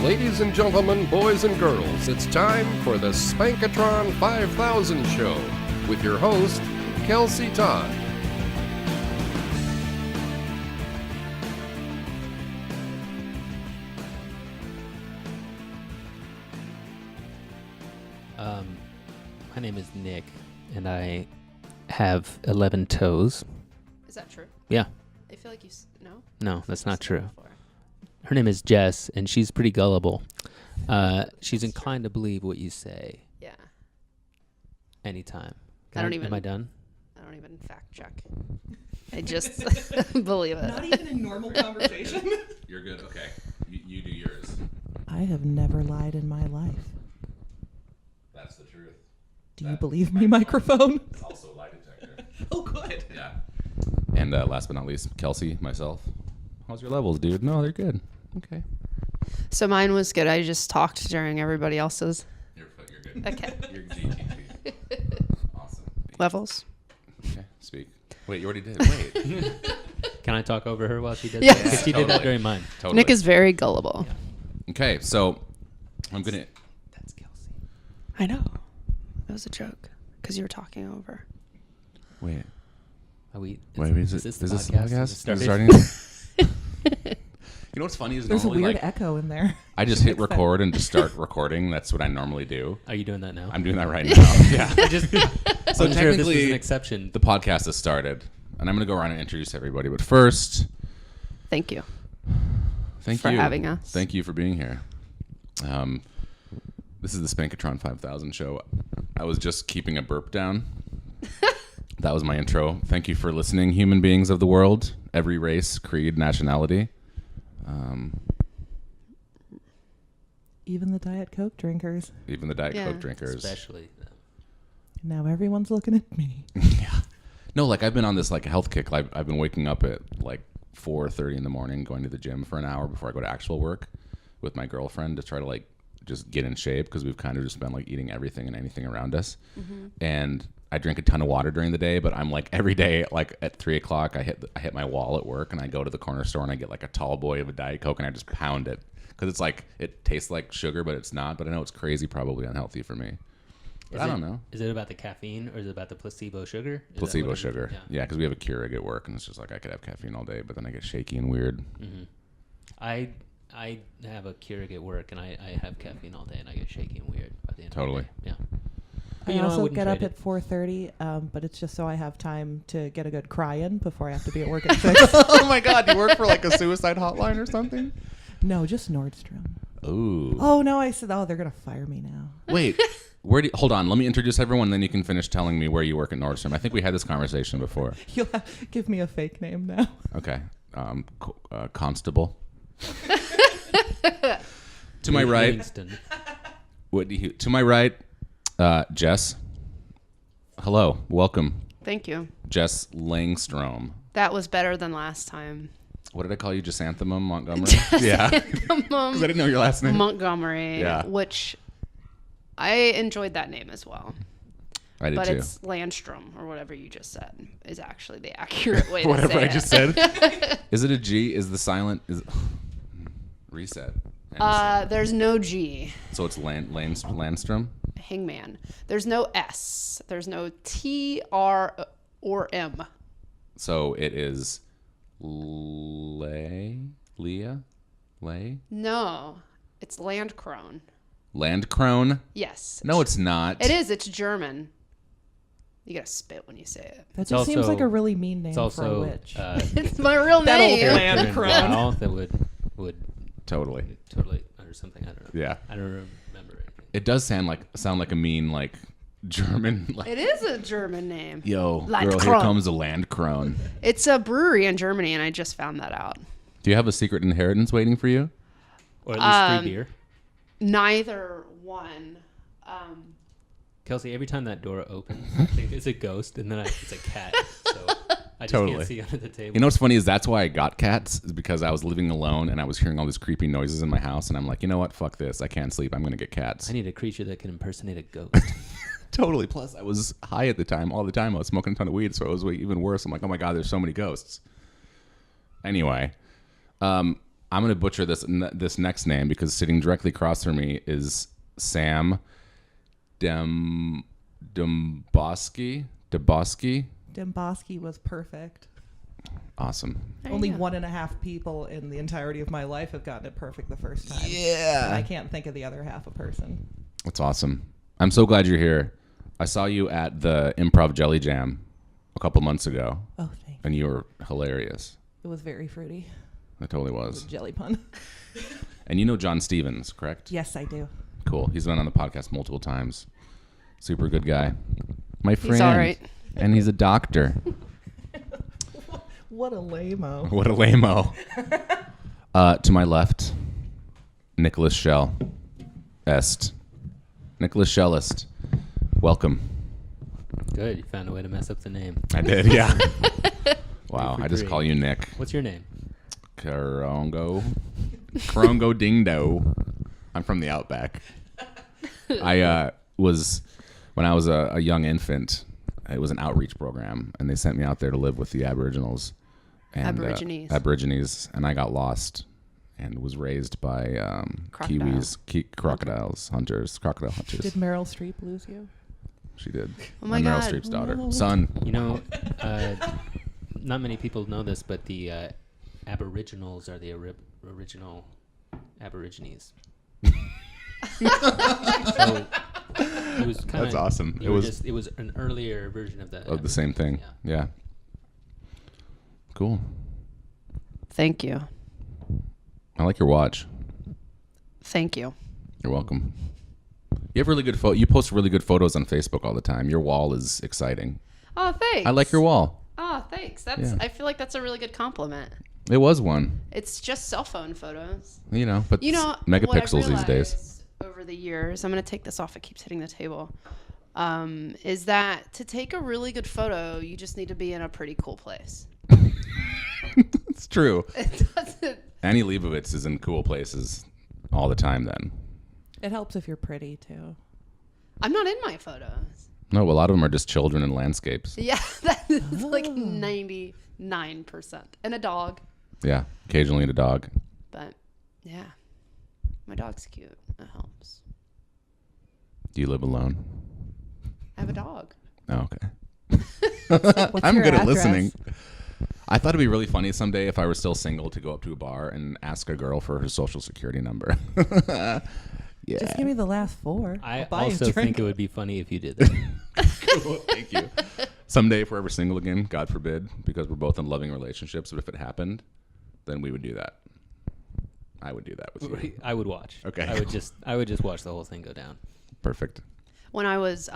Ladies and gentlemen, boys and girls, it's time for the Spankatron 5000 show with your host, Kelsey Todd. My name is Nick, and I have 11 toes. Is that true? Yeah. I feel like no? No, that's not true. Her name is Jess, and she's pretty gullible. She's inclined to believe what you say. Yeah. Anytime. Am I done? I don't even fact check. I just believe it. Not even in normal conversation. You're good. Okay. You do yours. I have never lied in my life. That's the truth. Do you believe me, microphone? It's also a lie detector. Oh, good. Yeah. And last but not least, Kelsey, myself. How's your levels, dude? No, they're good. Okay. So mine was good. I just talked during everybody else's. You're good. Okay. You're GTT. Awesome. Levels. Okay. Speak. Wait, you already did. Wait. Can I talk over her while she does Yes. that? Because she did that during mine. Totally. Nick is very gullible. Yeah. Okay, so I'm going to... That's Kelsey. I know. It was a joke because you were talking over. Wait. Is this the podcast? Is it starting? You know what's funny is There's a normally weird like echo in there. I just hit record and just start recording. That's what I normally do. Are you doing that now? I'm doing that right now. Yeah. I just So wasn't sure if this was technically, an exception. the podcast has started, and I'm going to go around and introduce everybody. But first, Thank you thank for you having us. Thank you for being here. This is the Spankatron 5000 show. I was just keeping a burp down. That was my intro. Thank you for listening, human beings of the world, every race, creed, nationality. Even the Diet Coke drinkers. Even the Diet Yeah. Coke drinkers. Especially. Now everyone's looking at me. Yeah. No, like I've been on this like health kick. I've been waking up at like 4:30 in the morning, going to the gym for an hour before I go to actual work with my girlfriend to try to like just get in shape because we've kind of just been like eating everything and anything around us. Mm-hmm. And I drink a ton of water during the day, but I'm like every day, like at 3 o'clock, I hit my wall at work and I go to the corner store and I get like a tall boy of a Diet Coke and I just pound it because it's like it tastes like sugar, but it's not. But I know it's crazy, probably unhealthy for me. But I don't know. Is it about the caffeine or is it about the placebo sugar? Placebo sugar. Yeah, because we have a Keurig at work and it's just like I could have caffeine all day, but then I get shaky and weird. Mm-hmm. I have a Keurig at work and I have caffeine all day and I get shaky and weird by the end Totally. of the day. Yeah. I You know, I also wouldn't get up trade at 4:30, but it's just so I have time to get a good cry in before I have to be at work at 6. Oh my God, you work for like a suicide hotline or something? No, just Nordstrom. Ooh. Oh, no, I said, they're going to fire me now. Wait, hold on. Let me introduce everyone, then you can finish telling me where you work at Nordstrom. I think we had this conversation before. You'll have give me a fake name now. Okay. Constable. To my right. Livingston. To my right, Jess. Hello. Welcome. Thank you. Jess Langstrom. That was better than last time. What did I call you? Chrysanthemum Montgomery? Yeah. Because I didn't know your last name. Montgomery. Yeah. Which I enjoyed that name as well. I did But too. it's Landstrom or whatever you just said is actually the accurate way to Whatever say I it. just said. Is it a G? Is the silent reset? There's no G. So it's Landstrom? Hangman. There's no S. There's no T, R, or M. So it is Leah? No. It's Landkrone. Landkrone? Yes. No, it's not. It is. It's German. You gotta spit when you say it. That It's just seems also- like a really mean name It's for a also witch. It's my real That old name. man. character in Crown. WoW that would Totally. totally or something. I don't know. Yeah. I don't remember it. It does sound like a mean like German like It is a German name. yo, girl, here Landkrone. comes a Landkrone. It's a brewery in Germany, and I just found that out. Do you have a secret inheritance waiting for you? Or at least free beer. Neither one. Kelsey, every time that door opens, I think it's a ghost, and then it's a cat. So I just Totally. can't see under the table. You know what's funny is that's why I got cats, is because I was living alone and I was hearing all these creepy noises in my house, and I'm like, you know what? Fuck this. I can't sleep. I'm gonna get cats. I need a creature that can impersonate a ghost. Totally. Plus, I was high at the time, all the time. I was smoking a ton of weed, so it was even worse. I'm like, oh my God, there's so many ghosts. Anyway, I'm going to butcher this next name because sitting directly across from me is Sam Demboski. Demboski was perfect. Awesome. Only 1.5 people in the entirety of my life have gotten it perfect the first time. Yeah. And I can't think of the other half a person. That's awesome. I'm so glad you're here. I saw you at the Improv Jelly Jam a couple months ago. Oh, thank you. And you were hilarious. It was very fruity. It totally It was. was a jelly pun. And you know John Stevens, correct? Yes, I do. Cool. He's been on the podcast multiple times. Super good guy. My friend. He's all right. And he's a doctor. What a lame-o. What a lame-o. To my left, Nicholas Scheller. Nicholas Schellist. Welcome. Good. You found a way to mess up the name. I did, yeah. Wow, for I just three. call you Nick. What's your name? Karongo Dingo. I'm from the Outback. I was, when I was a young infant, it was an outreach program, and they sent me out there to live with the Aboriginals. And, Aborigines, and I got lost and was raised by crocodile hunters. Did Meryl Streep lose you? She did. Oh my Meryl God. Streep's daughter. No. Son. You know, not many people know this, but the Aboriginals are the original Aborigines. So it was kind That's awesome. It was an earlier version of the same thing. Yeah. Cool. Thank you. I like your watch. Thank you. You're welcome. You have really good You post really good photos on Facebook all the time. Your wall is exciting. Oh, thanks. I like your wall. Oh, thanks. Yeah. I feel like that's a really good compliment. It was one. It's just cell phone photos. But megapixels these days. What I've realized over the years, I'm going to take this off. It keeps hitting the table. Is that to take a really good photo, you just need to be in a pretty cool place. It's true. It doesn't. Annie Leibovitz is in cool places all the time then. It helps if you're pretty, too. I'm not in my photos. No, a lot of them are just children and landscapes. Yeah, that is like 99%. And a dog. Yeah, occasionally a dog. But yeah, my dog's cute. That helps. Do you live alone? I have a dog. Oh, okay. What's I'm your good at address? listening. I thought it'd be really funny someday if I were still single to go up to a bar and ask a girl for her social security number. Yeah. Just give me the last 4. I I'll buy you a also drink. think it would be funny if you did that. Cool, thank you. Someday, if we're ever single again, God forbid, because we're both in loving relationships, but if it happened, then we would do that. I would do that with you. I would watch. Okay. I would just watch the whole thing go down. Perfect. When I was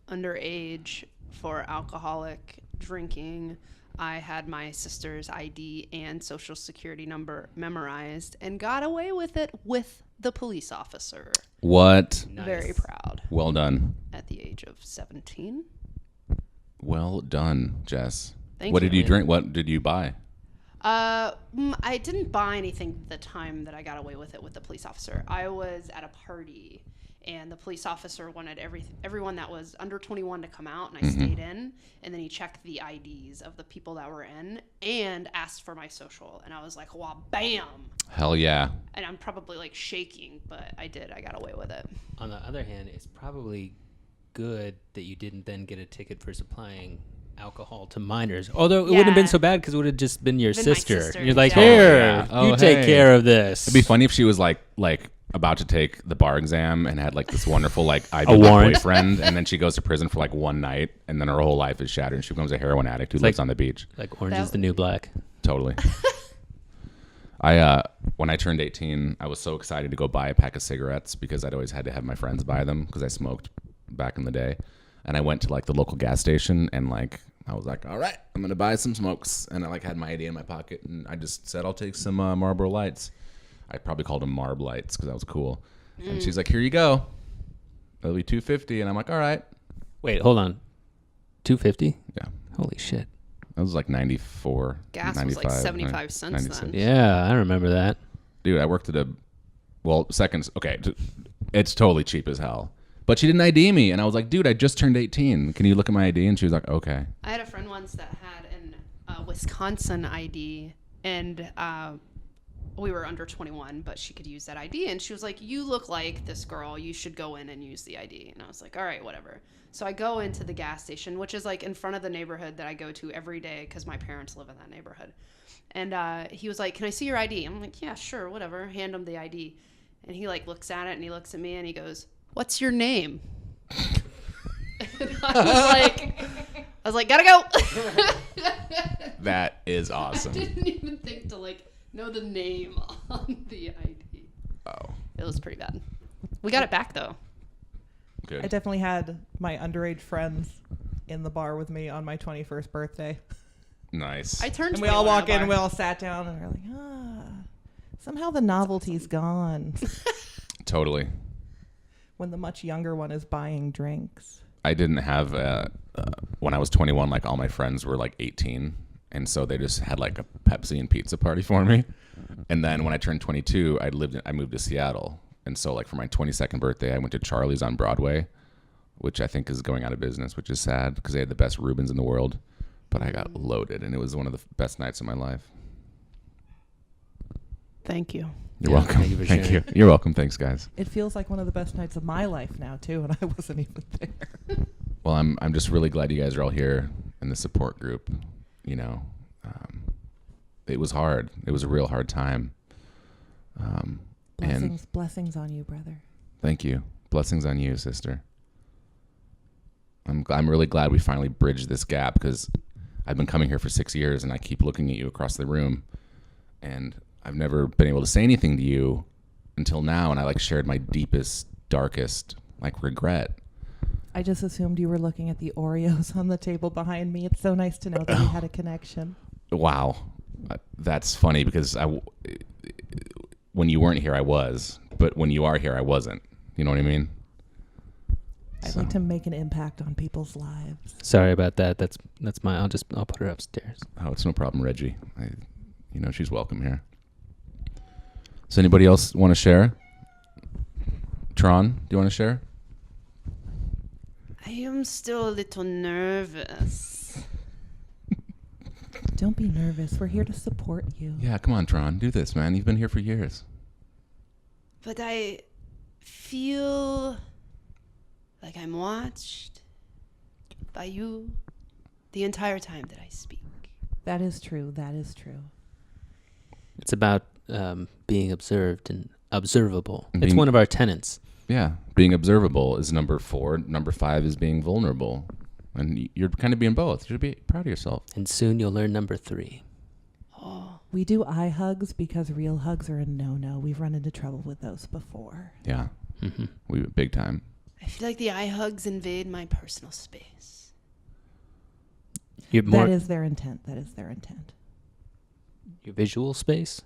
underage for alcoholic drinking, I had my sister's ID and social security number memorized and got away with it with the police officer. What? Nice. Very proud. Well done. At the age of 17. Well done, Jess. Thank What you. did you drink? What did you buy? I didn't buy anything the time that I got away with it with the police officer. I was at a party, and the police officer wanted everyone that was under 21 to come out, and I stayed in. And then he checked the IDs of the people that were in and asked for my social. And I was like, wow, bam. Hell yeah. And I'm probably like shaking, but I did. I got away with it. On the other hand, it's probably good that you didn't then get a ticket for supplying alcohol to minors. Although it wouldn't have been so bad because it would have just been your Been my sister. sister, You're like, yeah. here, Oh, yeah. Oh, you take hey. care of this. It'd be funny if she was like about to take the bar exam and had like this wonderful like A ideal warrant. boyfriend, and then she goes to prison for like one night, and then her whole life is shattered, and she becomes a heroin addict who lives like- on the beach. Like Orange That is the New Black. Totally. When I turned 18, I was so excited to go buy a pack of cigarettes because I'd always had to have my friends buy them because I smoked back in the day. And I went to like the local gas station and like I was like, all right, I'm gonna buy some smokes. And I like had my ID in my pocket and I just said, I'll take some Marlboro Lights. I probably called them Marb Lights because that was cool. And she's like, here you go. It'll be $2.50. And I'm like, all right. Wait, hold on. $2.50? Yeah. Holy shit. That was like 94. Gas 95, was like 75 cents 96. then. Yeah, I remember that. Dude, I worked at seconds. Okay. It's totally cheap as hell. But she didn't ID me. And I was like, dude, I just turned 18. Can you look at my ID? And she was like, okay. I had a friend once that had an Wisconsin ID, and we were under 21, but she could use that ID. And she was like, you look like this girl. You should go in and use the ID. And I was like, all right, whatever. So I go into the gas station, which is like in front of the neighborhood that I go to every day because my parents live in that neighborhood. And he was like, can I see your ID? I'm like, yeah, sure, whatever. Hand him the ID. And he like looks at it and he looks at me and he goes, what's your name? And I was like, gotta go. That is awesome. I didn't even think to like know the name on the ID. Oh, It was pretty bad. We got it back though. good. I definitely had my underage friends in the bar with me on my 21st birthday. Nice. I turned And we all 21 walk in at a and we bar. all sat down and we're like, somehow the novelty's gone Totally. when the much younger one is buying drinks. I didn't have when I was 21, like all my friends were like 18, and so they just had like a Pepsi and pizza party for me. And then when I turned 22, I moved to Seattle, and so like for my 22nd birthday, I went to Charlie's on Broadway, which I think is going out of business, which is sad because they had the best Reubens in the world. But I got loaded, and it was one of the best nights of my life. Thank you. You're Yeah, welcome. thank you for Thank sharing. you. You're welcome. Thanks, guys. It feels like one of the best nights of my life now too, and I wasn't even there. Well, I'm just really glad you guys are all here in the support group. You know, it was hard. It was a real hard time. And Blessings on you, brother. thank you. Blessings on you, sister. I'm really glad we finally bridged this gap because I've been coming here for 6 years and I keep looking at you across the room, and I've never been able to say anything to you until now, and I like shared my deepest, darkest like regret. I just assumed you were looking at the Oreos on the table behind me. It's so nice to know that we had a connection. Wow, that's funny because when you weren't here, I was, but when you are here, I wasn't. You know what I mean? I'd like to make an impact on people's lives. Sorry about that. That's my. I'll put her upstairs. Oh, it's no problem, Reggie. She's welcome here. Does anybody else want to share? Tron, do you want to share? I am still a little nervous. Don't be nervous. We're here to support you. Yeah, come on, Tron. Do this, man. You've been here for years. But I feel like I'm watched by you the entire time that I speak. That is true. That is true. It's about being observed and observable. And It's being- one of our tenets. Yeah, being observable is number 4. Number 5 is being vulnerable. And you're kind of being both. You should be proud of yourself. And soon you'll learn number 3. Oh, We do eye hugs because real hugs are a no-no. We've run into trouble with those before. Yeah, Mm-hmm. we big time. I feel like the eye hugs invade my personal space. You're more That is their intent. That is their intent. your visual space.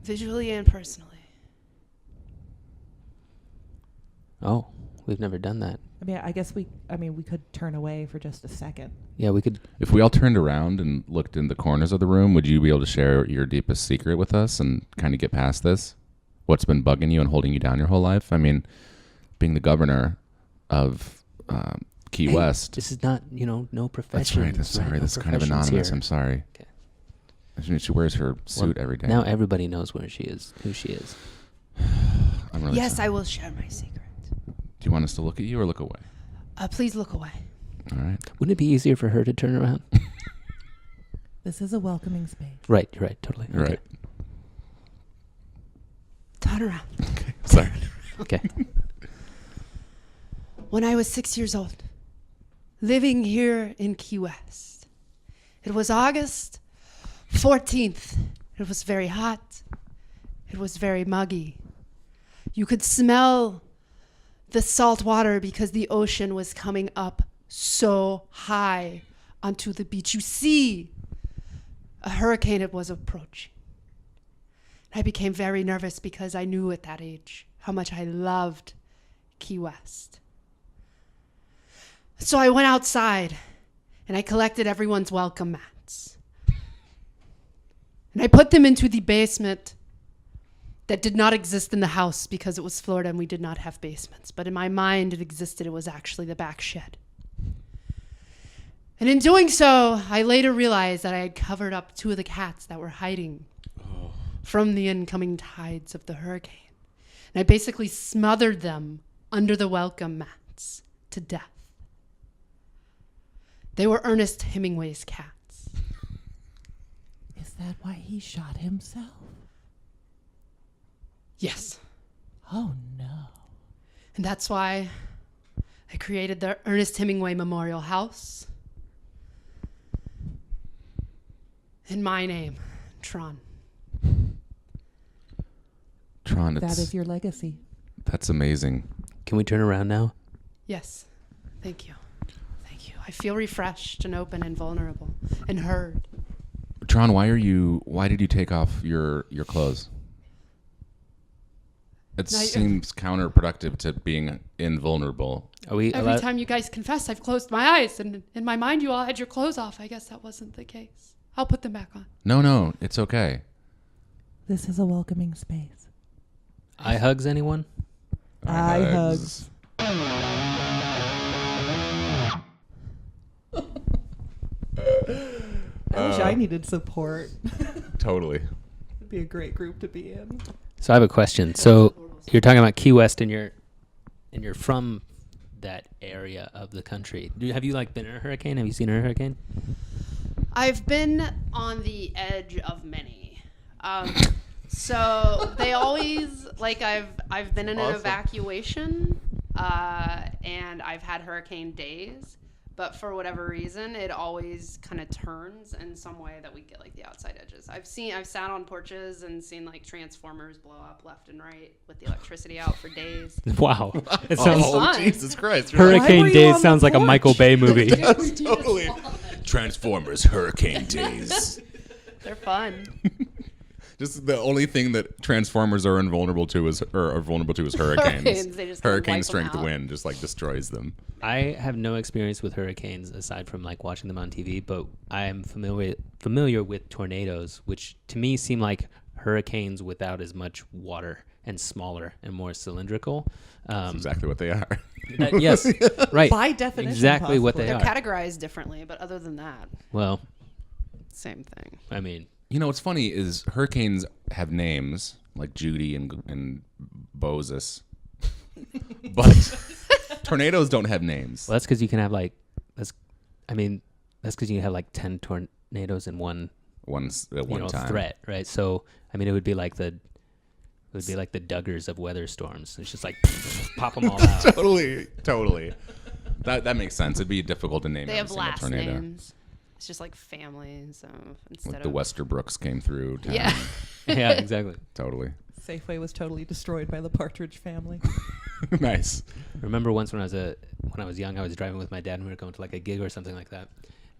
Visually and personally. Oh, we've never done that. I mean, I guess we could turn away for just a second. Yeah, we could. If we all turned around and looked in the corners of the room, would you be able to share your deepest secret with us and kind of get past this? What's been bugging you and holding you down your whole life? I mean, being the governor of Key Hey, West. This is not, no That's profession. right. That's sorry. No That's kind of professions anonymous. here. I'm sorry. Okay. She wears her suit every day. Now everybody knows where she is, who she is. I'm really Yes, sorry. I will share my secret. Do you want us to look at you or look away? Please look away. All right. Wouldn't it be easier for her to turn around? This is a welcoming space. Right, you're right, totally. You're Okay. right. Turn around. Okay. Sorry. Okay. When I was 6 years old, living here in Key West, it was August 14th. It was very hot. It was very muggy. You could smell the salt water because the ocean was coming up so high onto the beach. You see, a hurricane was approaching. I became very nervous because I knew at that age how much I loved Key West. So I went outside and I collected everyone's welcome mats. And I put them into the basement that did not exist in the house because it was Florida and we did not have basements. But in my mind, it existed. It was actually the back shed. And in doing so, I later realized that I had covered up 2 of the cats that were hiding from the incoming tides of the hurricane. And I basically smothered them under the welcome mats to death. They were Ernest Hemingway's cats. Is that why he shot himself? Yes. Oh, no. And that's why I created the Ernest Hemingway Memorial House in my name, Tron. Tron, That is your legacy. that's amazing. Can we turn around now? Yes. Thank you. Thank you. I feel refreshed and open and vulnerable and heard. Tron, why did you take off your clothes? It seems counterproductive to being invulnerable. Are we Every allowed? time you guys confess, I've closed my eyes, and in my mind, you all had your clothes off. I guess that wasn't the case. I'll put them back on. No, it's okay. This is a welcoming space. Eye hugs, anyone? Eye hugs. I wish I needed support. Totally. It'd be a great group to be in. So I have a question. So you're talking about Key West, and you're from that area of the country. Have you like been in a hurricane? Have you seen a hurricane? I've been on the edge of many. So they always I've been in an evacuation, and I've had hurricane days. But for whatever reason, it always kind of turns in some way that we get like the outside edges. I've sat on porches and seen like transformers blow up left and right with the electricity out for days. Wow. It sounds fun. Jesus Christ. Why were Hurricane you Days on sounds the like a porch? Michael Bay movie. Totally. Transformers Hurricane Days. They're fun. Just the only thing that Transformers are vulnerable to is hurricanes. Hurricanes, they just kinda Hurricane wipe 'em strength out. wind just like destroys them. I have no experience with hurricanes aside from like watching them on TV, but I am familiar with tornadoes, which to me seem like hurricanes without as much water and smaller and more cylindrical. That's exactly what they are. Yes, right. By definition, exactly what they They're are. categorized differently, but other than that, Well, same thing. I mean, You know what's funny is hurricanes have names like Judy and Bozos, but tornadoes don't have names. well, that's because you can have like that's because you can have like 10 tornadoes in one At one time. threat, right? So I mean, it would be like the Duggars of weather storms. It's just like pop them all out. Totally. That makes sense. It'd be difficult to name They every have single last tornado. names. It's just like families instead Like of the Westerbrooks came through town. Yeah. Yeah, exactly. Totally. Safeway was totally destroyed by the Partridge Family. Nice. Remember once when I was young, I was driving with my dad and we were going to like a gig or something like that,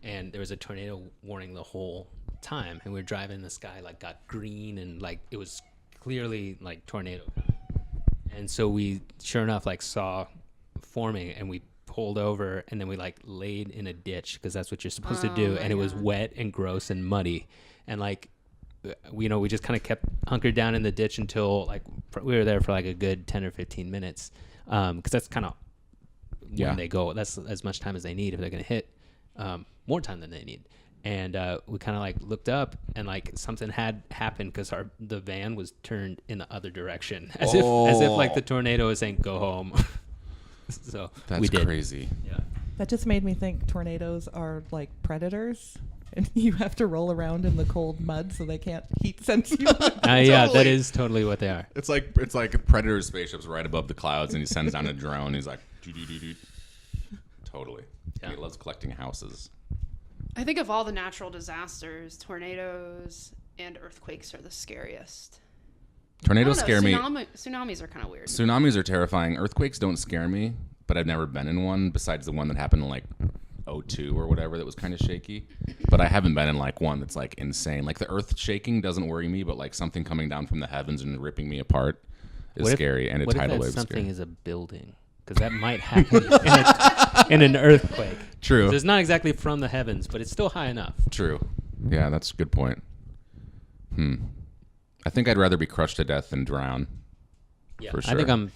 and there was a tornado warning the whole time, and we were driving. The sky like got green and like it was clearly like tornado, and so we sure enough like saw forming, and we pulled over, and then we like laid in a ditch because that's what you're supposed to do, and it was wet and gross and muddy, and like we just kind of kept hunkered down in the ditch until like we were there for like a good 10 or 15 minutes, because that's kind of when they go. That's as much time as they need if they're going to hit, more time than they need. And we kind of like looked up, and like something had happened because the van was turned in the other direction, as if like the tornado is saying go home. So That's we did. crazy. Yeah. That just made me think tornadoes are like predators, and you have to roll around in the cold mud so they can't heat sense you. Yeah, that is totally what they are. It's like Predator's spaceship's right above the clouds, and he sends down a drone. He's like, doo-doo-doo-doo. Totally. Yeah. He loves collecting houses. I think of all the natural disasters, tornadoes and earthquakes are the scariest. Tornadoes I don't scare know, me. Tsunamis are kind of weird. Tsunamis are terrifying. Earthquakes don't scare me, but I've never been in one besides the one that happened in like 2002 or whatever that was kind of shaky. But I haven't been in like one that's like insane. Like the earth shaking doesn't worry me, but like something coming down from the heavens and ripping me apart is scary. And a tidal wave is something scary. is a building? Because that might happen in an earthquake. True. So it's not exactly from the heavens, but it's still high enough. True. Yeah, that's a good point. I think I'd rather be crushed to death than drown. Yeah, For I think sure.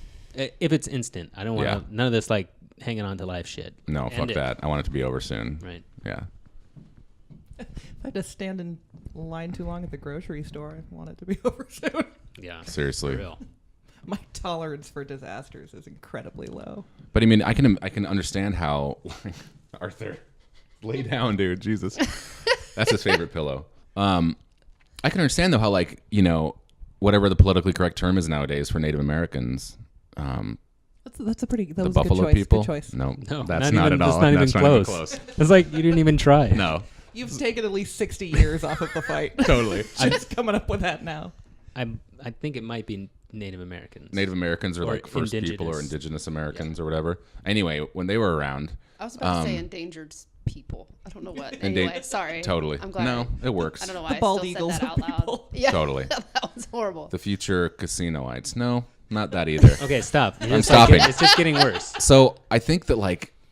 if it's instant, I don't want none of this like hanging on to life shit. No, End fuck it. that. I want it to be over soon. Right. Yeah. If I just stand in line too long at the grocery store, I want it to be over soon. Yeah. Seriously. For real. My tolerance for disasters is incredibly low. But I mean, I can understand how Arthur, lay down, dude. Jesus, that's his favorite pillow. I can understand though how whatever the politically correct term is nowadays for Native Americans. That's a pretty. That The was Buffalo a good choice. people. Good choice. No, No, that's not at all. That's not even close. It's like you didn't even try. No, You've taken at least 60 years off of the fight. totally. Just coming up with that now. I think it might be Native Americans. Native Americans are Or like first people or indigenous. indigenous Americans or whatever. Anyway, when they were around, I was about to say endangered people. I don't know what. Enda- Anyway, sorry. totally. I'm glad. No, it works. I don't know why The I bald still eagles said that of out loud. people. Yeah, Totally. that was horrible. The future casinoites. No, not that either. Okay, stop. I'm stopping. It's just getting worse. So I think that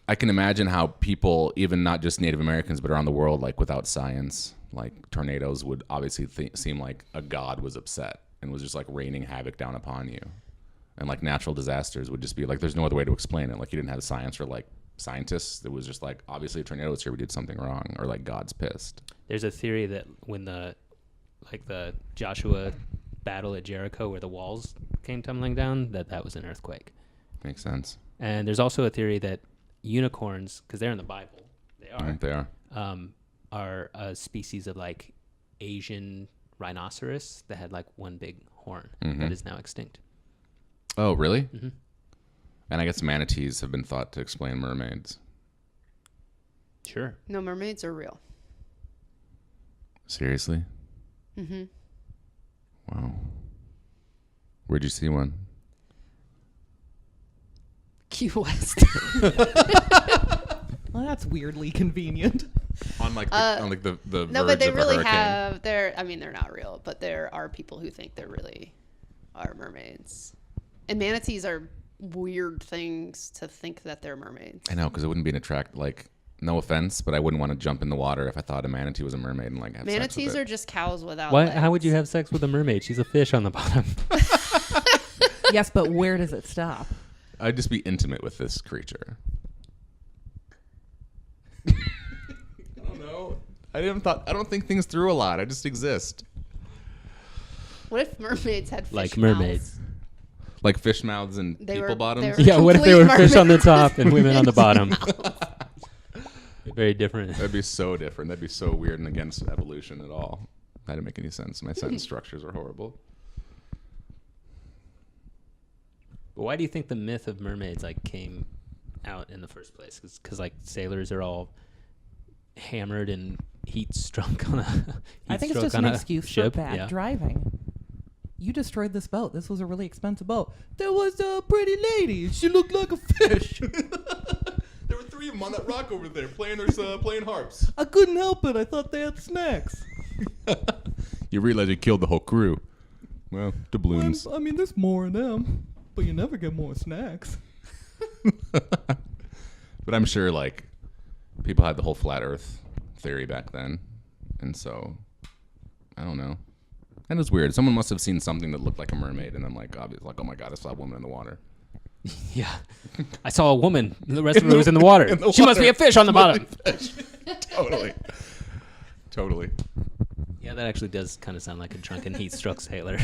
I can imagine how people, even not just Native Americans, but around the world, without science, tornadoes would obviously seem like a god was upset and was just raining havoc down upon you. And natural disasters would just be there's no other way to explain it. You didn't have science or scientists. It was just obviously a tornado was here, we did something wrong, or God's pissed. There's a theory that when the Joshua battle at Jericho where the walls came tumbling down, that was an earthquake. Makes sense. And there's also a theory that unicorns, because they're in the Bible, they are a species of Asian rhinoceros that had one big horn that is now extinct. Oh, really? Mm-hmm. And I guess manatees have been thought to explain mermaids. Sure. No, mermaids are real. Seriously? Mm-hmm. Wow. Where'd you see one? Key West. Well, that's weirdly convenient. On the No, verge but they of a really hurricane. have. They're not real, but there are people who think they really are mermaids. And manatees are weird things to think that they're mermaids. I know, because it wouldn't be an no offense, but I wouldn't want to jump in the water if I thought a manatee was a mermaid and have sex with Manatees it. are just cows without Why? legs. How would you have sex with a mermaid? She's a fish on the bottom. Yes, but where does it stop? I'd just be intimate with this creature. I don't know. I don't think things through a lot. I just exist. What if mermaids had fish Like mermaids. mouths? Like fish mouths and They people were- bottoms? they were- Yeah, what if they were Complete fish on the mermaids. top and women on the bottom? Very different. That'd be so different. That'd be so weird and against evolution at all. That didn't make any sense. My sentence structures are horrible. But why do you think the myth of mermaids came out in the first place? Because sailors are all hammered and heat struck on a I think it's just an excuse for bad driving. You destroyed this boat. This was a really expensive boat. There was a pretty lady. She looked like a fish. There were 3 of them on that rock over there playing harps. I couldn't help it. I thought they had snacks. You realize you killed the whole crew. Well, doubloons. I mean, there's more of them, but you never get more snacks. But I'm sure people had the whole flat Earth theory back then, and so I don't know. And it's weird. Someone must have seen something that looked like a mermaid, and I'm obviously oh my god, I saw a woman in the water. Yeah. I saw a woman. The rest of it was in the water. She must be a fish on the bottom. Totally. Yeah, that actually does kind of sound like a drunken heat struck sailor.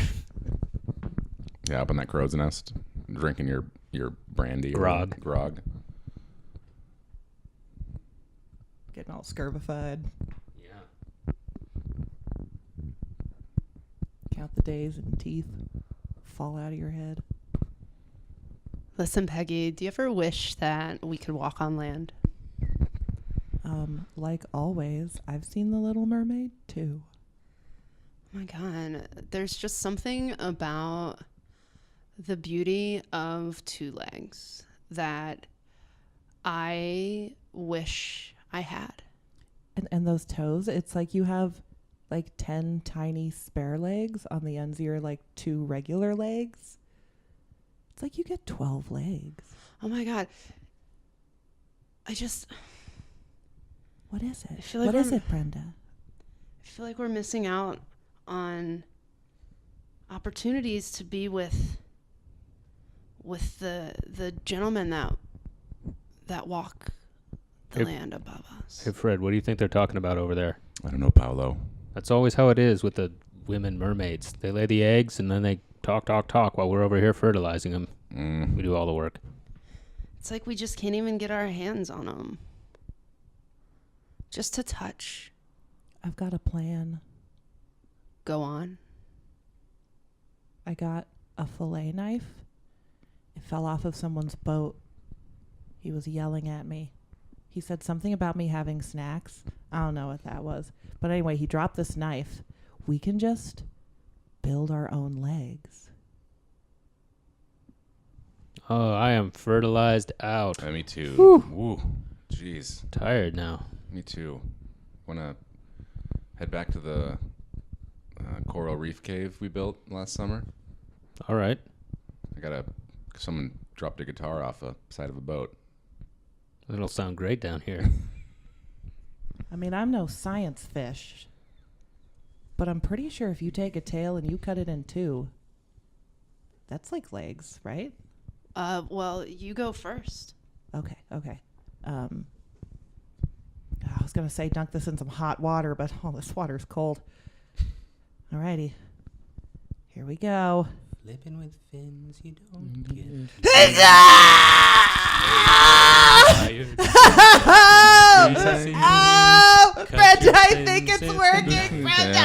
Yeah, up in that crow's nest, drinking your brandy or grog. Getting all scurvified. Yeah. Count the days and teeth fall out of your head. Listen, Peggy, do you ever wish that we could walk on land? Like always, I've seen The Little Mermaid too. Oh my God, there's just something about the beauty of 2 legs that I wish I had. And those toes, it's like you have 10 tiny spare legs on the ends of your 2 regular legs. It's like you get 12 legs. Oh my God. What is it? feel like What is we're- it, Brenda? I feel like we're missing out on opportunities to be with the gentlemen that walk the land above us. Hey, Fred, what do you think they're talking about over there? I don't know, Paolo. That's always how it is with the women mermaids. They lay the eggs and then they talk while we're over here fertilizing them. We do all the work. It's like we just can't even get our hands on them. Just to touch. I've got a plan. Go on. I got a fillet knife. It fell off of someone's boat. He was yelling at me. He said something about me having snacks. I don't know what that was. But anyway, he dropped this knife. We can just build our own legs. Oh, I am fertilized out. Me too. Woo. Jeez. Tired now. Me too. Want to head back to the coral reef cave we built last summer? All right. Someone dropped a guitar off the side of a boat. It'll sound great down here. I mean, I'm no science fish, but I'm pretty sure if you take a tail and you cut it in two, that's like legs, right? Well, you go first. Okay. I was going to say dunk this in some hot water, but this water's cold. Alrighty. Here we go. Flipping with fins, you don't get. Oh, Brenda, I think it's working. Brenda,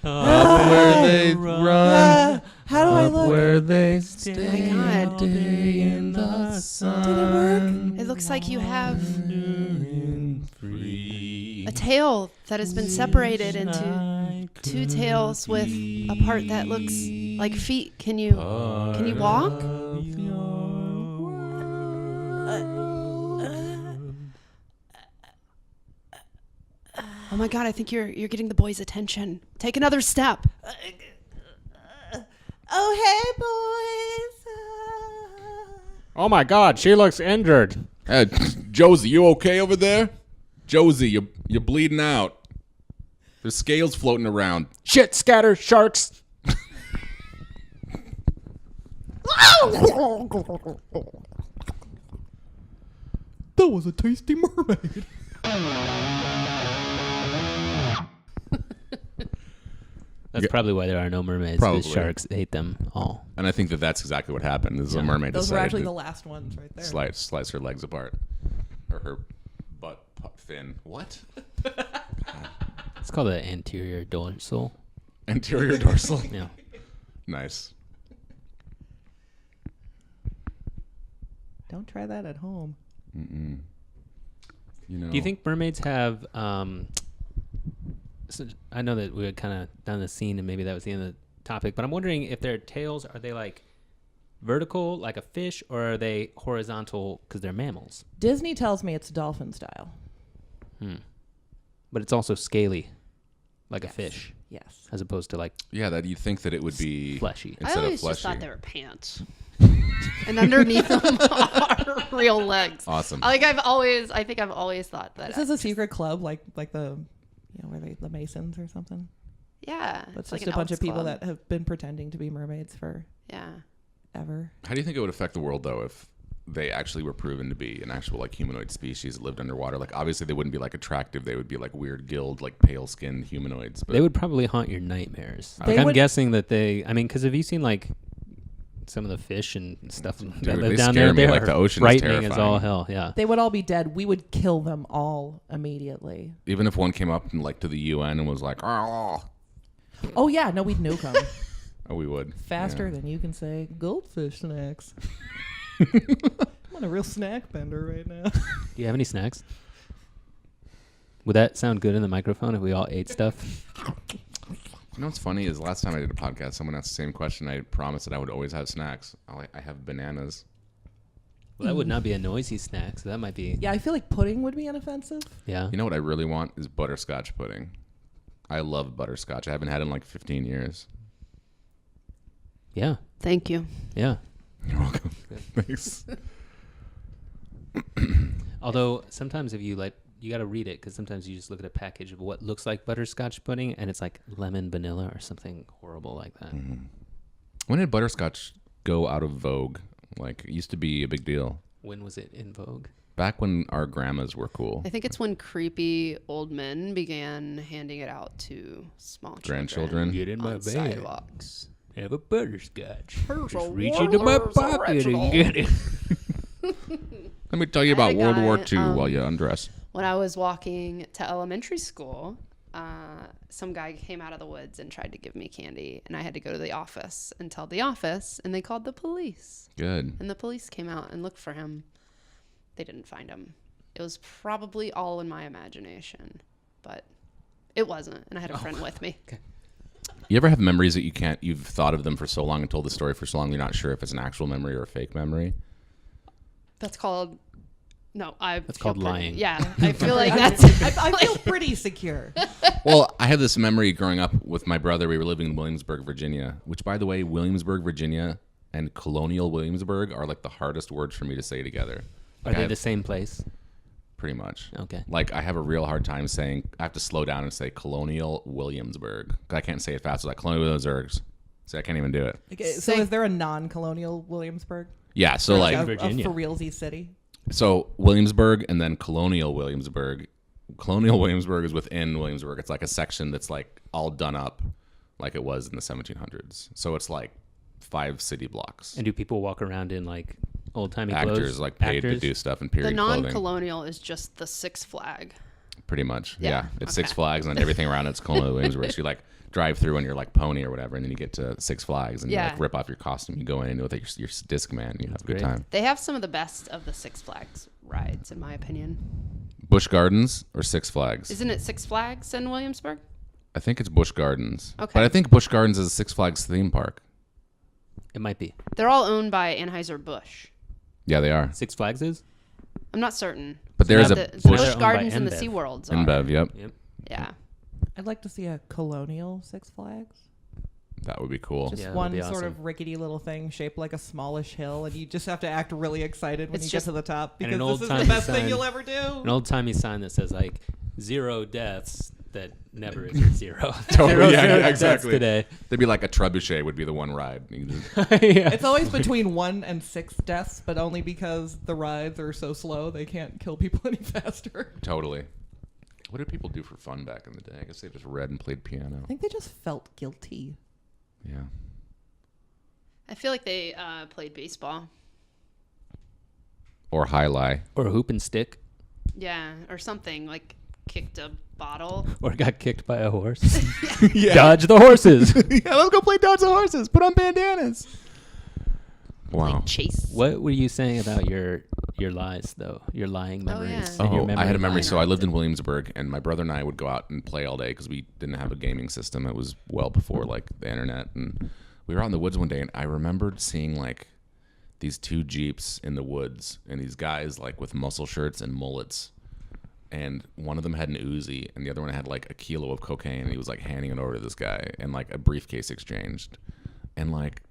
Up where they run. How do I look? Where they Oh stay my God. day in the sun. Did it work? It looks like you have Free. a tail that has been separated into two tails with a part that looks like feet. Can you walk? Oh my God, I think you're getting the boys' attention. Take another step. Oh, hey, boys. Oh my God, she looks injured. Josie, you okay over there? Josie, you're bleeding out. There's scales floating around. Shit, scatter, sharks. That was a tasty mermaid. That's probably why there are no mermaids. The Probably. sharks ate them all. And I think that's exactly what happened. This is a mermaid Those were decided actually to the last ones right there. slice her legs apart. Or her butt fin. What? It's called the anterior dorsal. Anterior dorsal. Yeah. Nice. Don't try that at home. You know. Do you think mermaids have? So I know that we had kind of done the scene, and maybe that was the end of the topic. But I'm wondering if their tails are they like vertical, like a fish, or are they horizontal because they're mammals? Disney tells me it's dolphin style. But it's also scaly, like a fish, Yes. as opposed to like Yeah, that you'd think that it would be fleshy. I instead of always fleshy. just thought they were pants. And underneath them are real legs. Awesome. I think I've always thought that. This is a secret club, like the, where the Masons or something. Yeah. But it's like just an a bunch of elves people club. that have been pretending to be mermaids for Yeah. ever. How do you think it would affect the world though if they actually were proven to be an actual like humanoid species that lived underwater? Like obviously they wouldn't be like attractive. They would be like weird gilled, like pale skinned humanoids. But They would probably haunt your nightmares. They Like, I'm would- guessing that because have you seen like some of the fish and stuff that they live down scare there? me, They like, are the ocean is frightening as terrifying. all hell. Yeah. They would all be dead. We would kill them all immediately. even if one came up and like to the UN and was like, oh, Oh, yeah. No, we'd nuke them. we would. Faster Yeah. than you can say goldfish snacks. I'm on a real snack bender right now. Do you have any snacks? Would that sound good in the microphone if we all ate stuff? You know what's funny is last time I did a podcast, someone asked the same question. I promised that I would always have snacks. I have bananas. Well, that would not be a noisy snack, so that might be. Yeah, I feel like pudding would be inoffensive. Yeah. You know what I really want is butterscotch pudding. I love butterscotch. I haven't had it in like 15 years. Yeah. Thank you. Yeah. You're welcome. Thanks. Although sometimes if you got to read it because sometimes you just look at a package of what looks like butterscotch pudding and it's like lemon vanilla or something horrible like that. When did butterscotch go out of vogue? Like, it used to be a big deal. When was it in vogue? Back when our grandmas were cool. I think it's when creepy old men began handing it out to small Grandchildren. Get in my on van. sidewalks. Have a butterscotch. Here's Just a reach into my Warlord's pocket original. and get it. Let me tell you I about had a World War guy, II while you undress. When I was walking to elementary school, some guy came out of the woods and tried to give me candy, and I had to go to the office and tell the office, and they called the police. Good. And the police came out and looked for him. They didn't find him. It was probably all in my imagination, but it wasn't, and I had a friend with me. Okay. You ever have memories that you've thought of them for so long and told the story for so long you're not sure if it's an actual memory or a fake memory? That's called... No, That's called lying. Yeah, I feel like that's... I feel pretty secure. Well, I have this memory growing up with my brother. We were living in Williamsburg, Virginia, which, by the way, Williamsburg, Virginia and colonial Williamsburg are like the hardest words for me to say together. Are Like, they the same place? Pretty much. Okay. Like, I have a real hard time saying, I have to slow down and say colonial Williamsburg. I can't say it fast. Like, colonial Williamsburg. So I can't even do it. Okay, so is there a non-colonial Williamsburg? Yeah, so like, a Virginia. for realsy city? so Williamsburg and then colonial Williamsburg. Colonial Williamsburg is within Williamsburg. It's like a section that's like all done up like it was in the 1700s. So it's like 5 city blocks. And do people walk around in like old-timey clothes? Actors like paid to Actors? do stuff in The period clothing. non-colonial is just the Six Flag. Pretty much. Yeah, Yeah. It's Six okay. Flags and then everything around it's colonial Williamsburg. So you like drive through and you're like pony or whatever, and then you get to Six Flags and you Yeah. like rip off your costume. You go in with your disc man and you have a good great. time. They have some of the best of the Six Flags rides, in my opinion. Busch Gardens or Six Flags? Isn't it Six Flags in Williamsburg? I think it's Busch Gardens. Okay. But I think Busch Gardens is a Six Flags theme park. It might be. They're all owned by Anheuser-Busch. Yeah, they are. Six Flags is? I'm not certain. But there is The a Busch- Busch They're owned by Gardens and the InBev. SeaWorlds are. InBev, yep. Yep. Yeah. I'd like to see a colonial Six Flags. That would be cool. Just Yeah, that'd one be sort awesome. of rickety little thing shaped like a smallish hill, and you just have to act really excited when It's you just- get to the top And because an this is the old-timey best thing sign. you'll ever do. An old-timey sign that says like 0 deaths that never is a 0. Totally, Zero yeah, deaths exactly. today. There'd be like a trebuchet would be the one ride. You just- Yeah. It's always between 1 and 6 deaths, but only because the rides are so slow they can't kill people any faster. Totally. What did people do for fun back in the day? I guess they just read and played piano. I think they just felt guilty. Yeah. I feel like they played baseball. Or high lie. Or a hoop and stick. Yeah, or something like kicked a bottle. Or got kicked by a horse. Dodge the horses. Yeah, let's go play Dodge the Horses. Put on bandanas. Wow. Like chase. What were you saying about your lies, though? Your lying Oh, memories. yeah. and your Oh, I had a memory. lies? So I lived in Williamsburg, and my brother and I would go out and play all day because we didn't have a gaming system. It was well before like the internet, and we were out in the woods one day, and I remembered seeing like these 2 Jeeps in the woods, and these guys like with muscle shirts and mullets, and one of them had an Uzi, and the other one had like a kilo of cocaine, and he was like handing it over to this guy, and like a briefcase exchanged, and like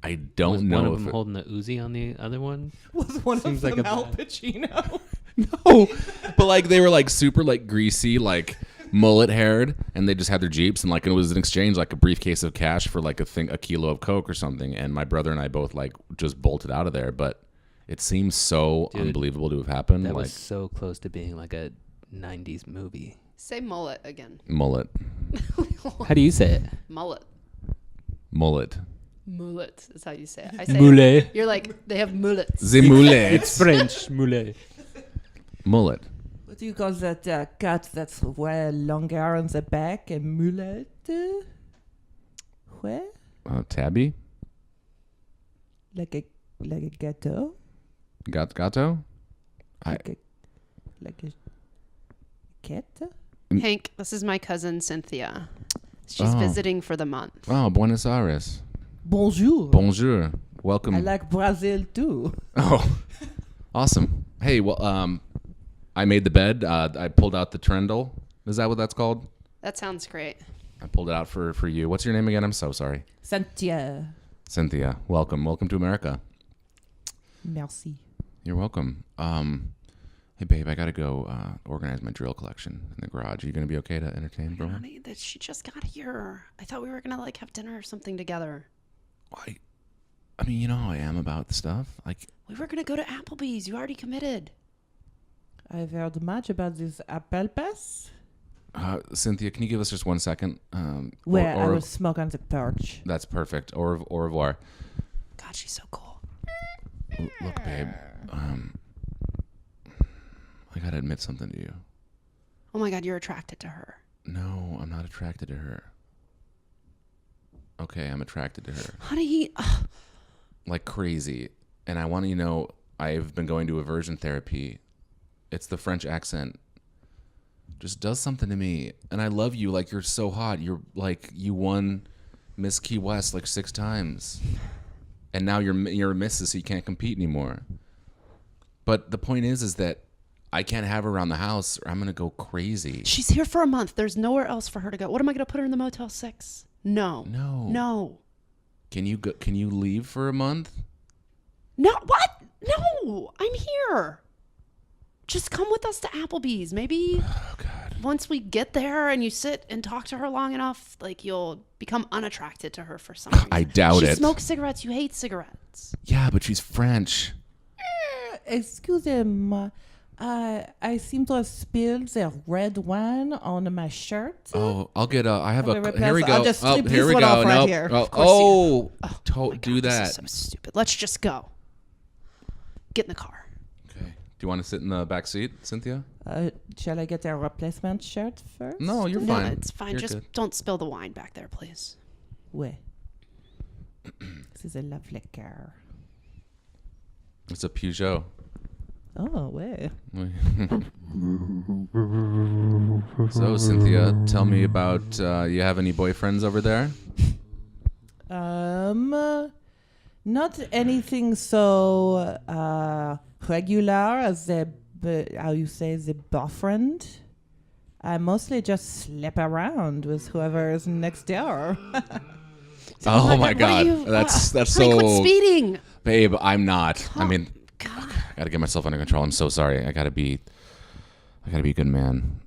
I don't Was know one of if them it- holding the Uzi on the other one? Was one Seems of like them a Al bad- Pacino? No, but like they were like super like greasy, like mullet haired, and they just had their Jeeps, and like it was an exchange, like a briefcase of cash for like a kilo of coke or something. And my brother and I both like just bolted out of there, but it seems so Dude, unbelievable to have happened. That Like was so close to being like a 90s movie. Say mullet again. mullet, How do you say it? Mullet. mullet, Mullet is how you say it. I say Moulet. You're like, they have mullets. the mullet, It's French. Moulet. mullet. What do you call that cat that's wear long hair on the back and mullet? Where? Tabby, Like a gâteau? gato. Like a cat? Hank, this is my cousin Cynthia. She's Oh. visiting for the month. Oh, Buenos Aires. Bonjour. Bonjour. Welcome. I like Brazil too. Oh, awesome. Hey, well, I made the bed. I pulled out the trundle. Is that what that's called? That sounds great. I pulled it out for you. What's your name again? I'm so sorry. Cynthia. Cynthia. Welcome. Welcome to America. Merci. You're welcome. Hey, babe, I got to go organize my drill collection in the garage. Are you going to be okay to entertain, bro? Honey, that she just got here. I thought we were gonna like have dinner or something together. Why? I mean, you know how I am about stuff. Like, We were going to go to Applebee's. You already committed. I've heard much about this Applebee's. Cynthia, can you give us just 1 second? Where I or will smoke on the porch. That's perfect. Au revoir. God, she's so cool. Look, babe. I gotta admit something to you. Oh my God, you're attracted to her. No, I'm not attracted to her. Okay, I'm attracted to her. Honey, Like crazy. And I want you to know, I've been going to aversion therapy. It's the French accent. Just does something to me. And I love you. Like, you're so hot. You're like, you won Miss Key West like 6 times. And now you're a missus, so you can't compete anymore. But the point is that I can't have her around the house or I'm going to go crazy. she's here for a month. There's nowhere else for her to go. What am I going to put her in the Motel 6? No. No. Can you leave for a month? No, what? No, I'm here. Just come with us to Applebee's. Maybe once we get there and you sit and talk to her long enough, like you'll become unattracted to her for some reason. I doubt she it. She smokes cigarettes. You hate cigarettes. Yeah, but she's French. Excusez-moi. I seem to have spilled the red wine on my shirt. Oh, I'll get I have Okay, here we go. I'll just Oh, strip here this we one go. off right Nope. here. Oh, My do God, this that. is so stupid. Let's just go. Get in the car. Okay. Do you want to sit in the back seat, Cynthia? Shall I get a replacement shirt first? No, you're No, fine. it's fine. You're Just good. don't spill the wine back there, please. Oui. This is a lovely car. It's a Peugeot. Oh, oui. So, Cynthia, tell me about you have any boyfriends over there? Not anything so regular as the how you say the boyfriend. I mostly just slip around with whoever is next door. Oh my What are God, you- that's Honey, so. quit speeding. Babe, I'm not. I mean, God. I gotta get myself under control. I'm so sorry. I gotta be a good man.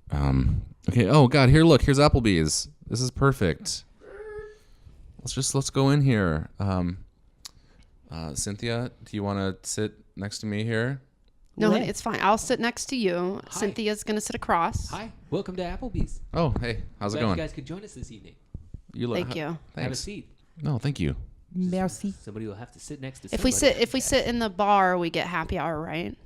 Okay. Oh God, here, look. Here's Applebee's. This is perfect. Let's go in here. Cynthia, do you want to sit next to me here? No, What? honey, it's fine. I'll sit next to you. Hi. Cynthia's gonna sit across. Hi, welcome to Applebee's. Oh, hey, how's it Glad going? you guys could join us this evening. You look. Thank you. Have a Thanks. seat. No, thank you. Merci. Somebody will have to sit next to If we somebody. sit in the bar, we get happy hour, right?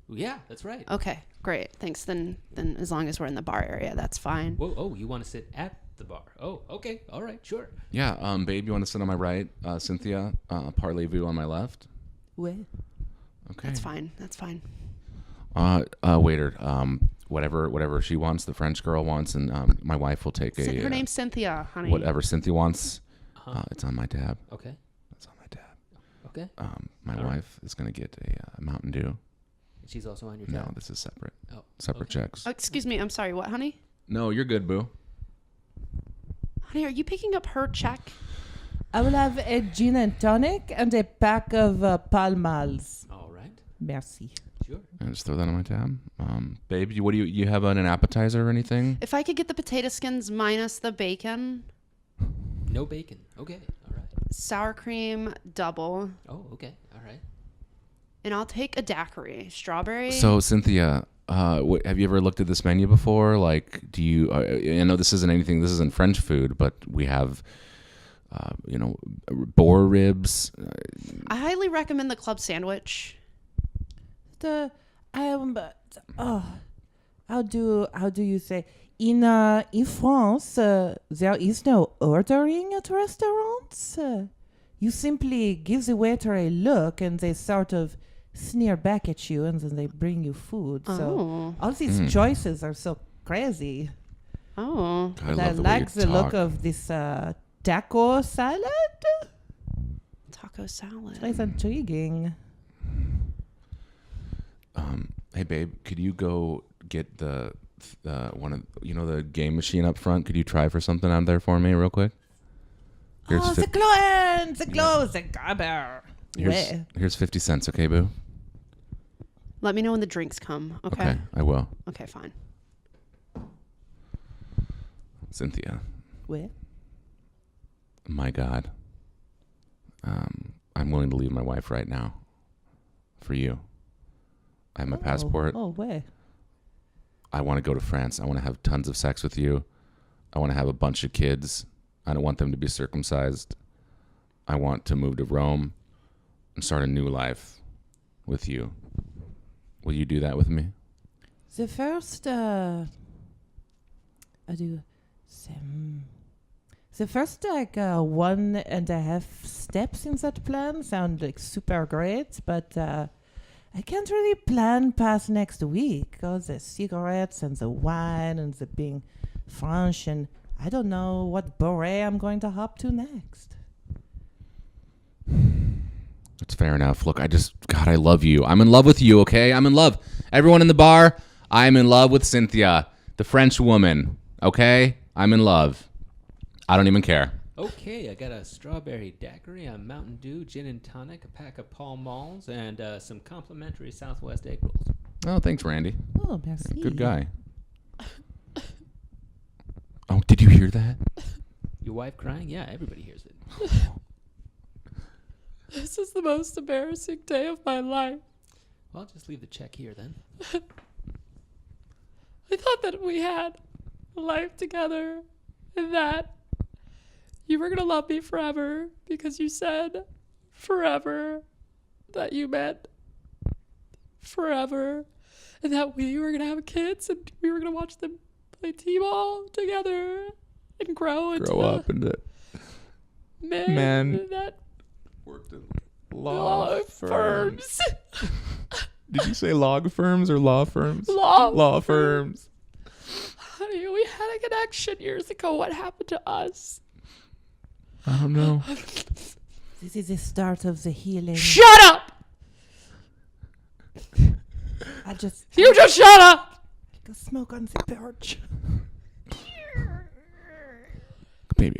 Yeah, that's right. Okay, great. Thanks. Then as long as we're in the bar area, that's fine. Whoa, oh, you want to sit at the bar? Oh, okay, all right, sure. Yeah, babe, you want to sit on my right? Cynthia, parlez-vous on my left. Oui. Okay. That's fine. That's fine. Waiter, whatever she wants, the French girl wants, and my wife will take Her name's Cynthia, honey. whatever Cynthia wants. It's on my tab. Okay, It's on my tab. okay. My All right. wife is gonna get a Mountain Dew. She's also on your No, tab. this is separate. Oh, Separate okay. checks. Oh, excuse me. I'm sorry. What, honey? No, you're good, boo. Honey, are you picking up her check? I will have a gin and tonic and a pack of Pall Malls. All right, Merci. sure. I just throw that on my tab. Babe, what do you have an appetizer or anything? If I could get the potato skins minus the bacon, No bacon. Okay, all right. sour cream double, Oh, okay, all right. and I'll take a daiquiri. Strawberry. So, Cynthia, have you ever looked at this menu before? Like, do you? I know this isn't anything. This isn't French food, but we have, boar ribs. I highly recommend the club sandwich. How do you say in France there is no ordering at restaurants. You simply give the waiter a look and they sort of sneer back at you and then they bring you food. So all these choices are so crazy. Oh. I And love I the way like you the look talk. of this taco salad. Taco salad. It's intriguing. Hey, babe, could you go get the one of the game machine up front? Could you try for something out there for me real quick? Here's The clothes, the grabber. here's 50 cents, okay, boo? Let me know when the drinks come. Okay. I will. Okay, fine. Cynthia, Where? my God. I'm willing to leave my wife right now for you. I have my passport. Oh, way. I want to go to France. I want to have tons of sex with you. I want to have a bunch of kids. I don't want them to be circumcised. I want to move to Rome and start a new life with you. Will you do that with me? The first, the first 1.5 steps in that plan sound like super great, but I can't really plan past next week. All the cigarettes and the wine and the being French, and I don't know what beret I'm going to hop to next. It's fair enough. Look, God, I love you. I'm in love with you, okay? I'm in love. Everyone in the bar, I'm in love with Cynthia, the French woman, okay? I'm in love. I don't even care. Okay, I got a strawberry daiquiri, a Mountain Dew, gin and tonic, a pack of Pall Malls, and some complimentary Southwest egg rolls. Oh, thanks, Randy. Oh, merci. Good guy. Oh, did you hear that? Your wife crying? Yeah, everybody hears it. This is the most embarrassing day of my life. Well, just leave the check here then. I thought that we had a life together and that you were going to love me forever because you said forever that you meant forever and that we were going to have kids and we were going to watch them play t-ball together and grow up into men that worked in law firms. Did you say log firms or law firms? Law firms. Honey, we had a connection years ago. What happened to us? I don't know. This is the start of the healing. Shut up! You just shut up! Go smoke on the porch. Baby,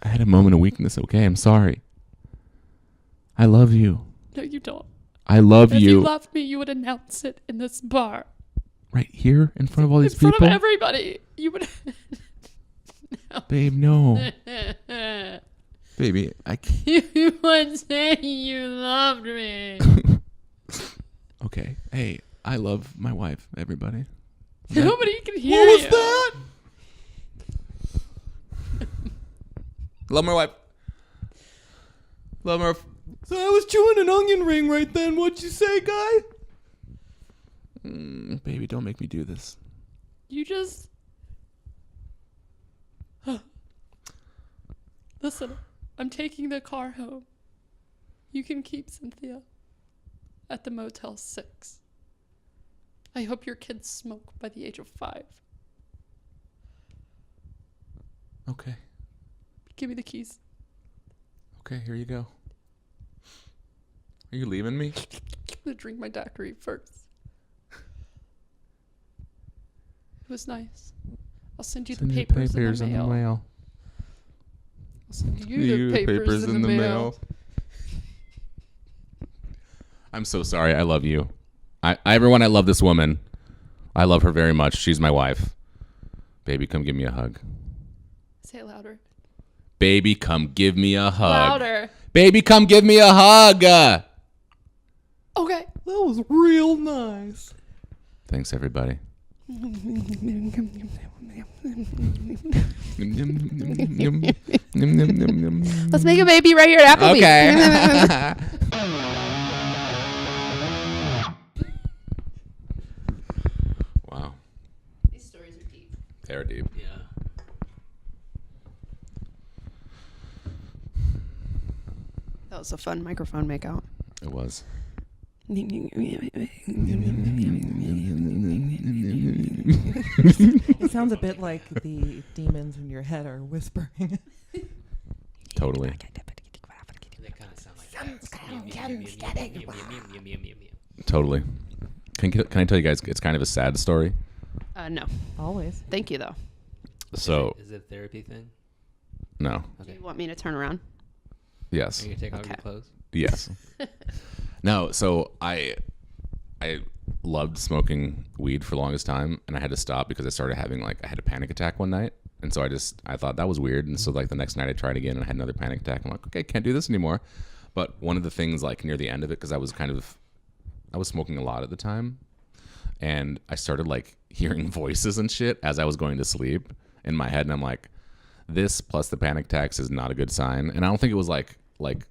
I had a moment of weakness, okay? I'm sorry. I love you. No, you don't. I love If you. you loved me, you would announce it in this bar. Right here in front of all these in front people? of everybody. You would. No. Babe, no. Baby, I can't. You would say you loved me. Okay. Hey, I love my wife, everybody. Nobody can hear What was you. that? Love my wife. Love my. So I was chewing an onion ring right then. What'd you say, guy? Baby, don't make me do this. You just. Listen, I'm taking the car home. You can keep Cynthia at the Motel 6. I hope your kids smoke by the age of 5. Okay. Give me the keys. Okay, here you go. Are you leaving me? I'm gonna drink my daiquiri first. It was nice. I'll send you the papers in the mail. I'll send you the papers in the mail. I'm so sorry. I love you. Everyone, I love this woman. I love her very much. She's my wife. Baby, come give me a hug. Say it louder. Baby, come give me a hug. Louder. Baby, come give me a hug. Okay. That was real nice. Thanks, everybody. Let's make a baby right here at Applebee's. Okay. Wow. These stories are deep. They're deep. Yeah. That was a fun microphone makeout. It was. It sounds a bit like the demons in your head are whispering. Totally. They kind of sound like Totally. Can I tell you guys, it's kind of a sad story. No. Always. Thank you, though. So, Is it a therapy thing? no. Do Okay. you want me to turn around? Yes. Are you gonna take off your Okay. clothes? Yes. No, so I loved smoking weed for the longest time, and I had to stop because I started having I had a panic attack one night, and so I thought that was weird, and so the next night I tried again and I had another panic attack. I'm like, okay, can't do this anymore. But one of the things, like near the end of it, because I was smoking a lot at the time, and I started like hearing voices and shit as I was going to sleep in my head, and I'm like, this plus the panic attacks is not a good sign. And I don't think it was like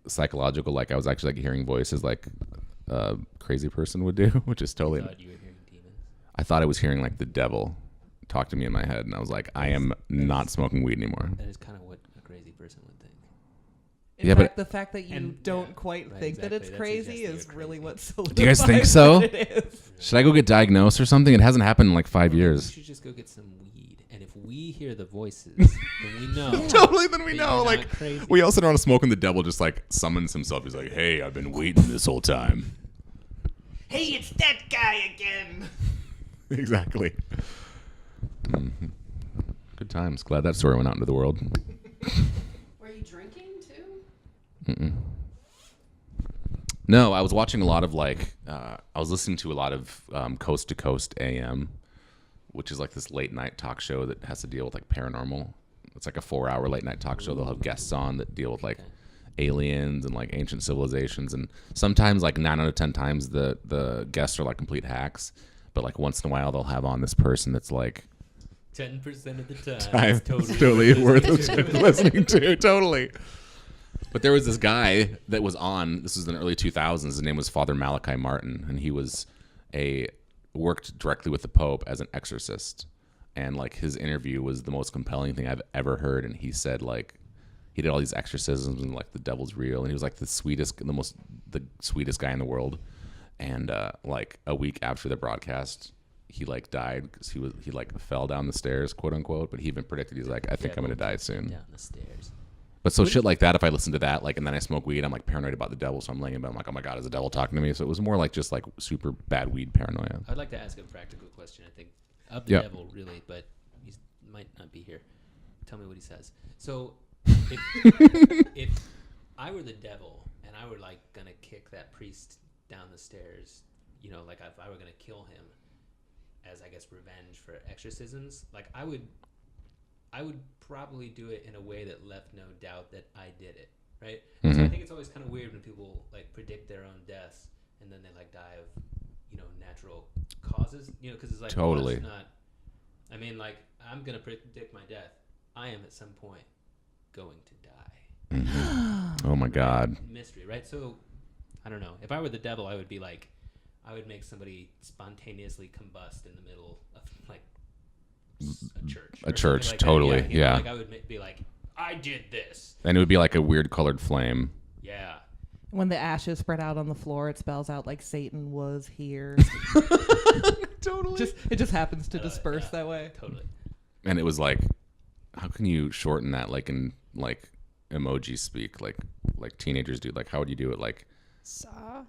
psychological, like I was actually like hearing voices like a crazy person would do, which is totally. You thought you were hearing demons? I thought I was hearing like the devil talk to me in my head, and I was like, I am not smoking weed anymore. That is kind of what a crazy person would think. In fact, the fact that you don't quite think that it's crazy is really what solidifies. Do you guys think so? It is. Should I go get diagnosed or something? It hasn't happened in like 5 years. You should just go get some weed, and if we hear the voices, then we know. Totally, then we that know. you're Like not crazy. we all sit around smoking. The devil just like summons himself. He's like, "Hey, I've been waiting this whole time." Hey, it's that guy again. Exactly. Good times. Glad that story went out into the world. Were you drinking too? Mm-mm. No, I was watching a lot of I was listening to a lot of Coast to Coast AM, which is like this late night talk show that has to deal with like paranormal. It's like a 4-hour late night talk show. They'll have guests on that deal with like aliens and like ancient civilizations, and sometimes like 9 out of 10 times the guests are like complete hacks, but like once in a while they'll have on this person that's like 10% of the time. it's totally worth listening to. Totally. But there was this guy that was on. This was in the early 2000s. His name was Father Malachi Martin, and he worked directly with the Pope as an exorcist. And like his interview was the most compelling thing I've ever heard. And he said like he did all these exorcisms and like the devil's real, and he was like the sweetest guy in the world. And like a week after the broadcast, he like died because he like fell down the stairs, quote unquote. But he even predicted, he's like, I think I'm gonna die soon. Down the stairs. But so shit like that, if I listen to that, like, and then I smoke weed, I'm like paranoid about the devil. So I'm laying in bed, I'm like, oh my god, is the devil talking to me? So it was more like just like super bad weed paranoia. I'd like to ask a practical question. I think of the devil, really, but he might not be here. Tell me what he says. So if I were the devil and I were like gonna kick that priest down the stairs, you know, like if I were gonna kill him as I guess revenge for exorcisms, like I would probably do it in a way that left no doubt that I did it, right? So I think it's always kind of weird when people like predict their own deaths and then they like die of, you know, natural causes, you know, because it's like Totally. well, not. I mean, like I'm gonna predict my death. I am at some point going to die. Oh my god. Mystery, right? So I don't know. If I were the devil, I would be like, I would make somebody spontaneously combust in the middle of like a church. A church, like totally, that. You know, yeah. like I would be like, I did this. And it would be like a weird colored flame. Yeah. When the ashes spread out on the floor, it spells out like Satan was here. Totally. It just happens to disperse that way. Totally. And it was like, how can you shorten that like in like emoji speak, like teenagers do? Like how would you do it? Like Saw.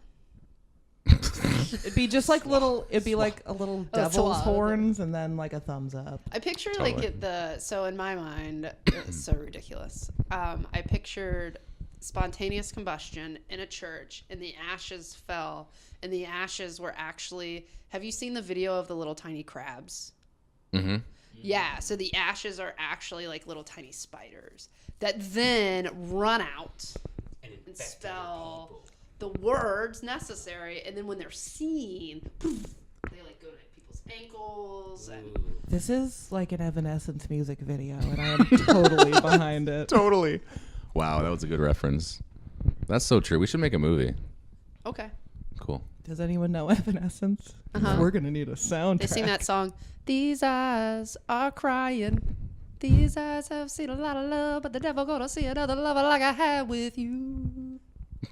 It'd be just like it'd be like a little devil's swab. horns and then like a thumbs up. I picture Totally. so in my mind, it's so ridiculous. I pictured spontaneous combustion in a church and the ashes fell and the ashes were actually, have you seen the video of the little tiny crabs? mm-hmm. Yeah, so the ashes are actually like little tiny spiders that then run out and spell the words necessary, and then when they're seen, poof, they like go to people's ankles. And This is like an Evanescence music video, and I am totally behind it. Totally. Wow, that was a good reference. That's so true. We should make a movie. okay, Cool. Does anyone know Evanescence? We're gonna need a soundtrack. they sing that song. These eyes are crying. These eyes have seen a lot of love, but the devil gonna see another lover like I had with you.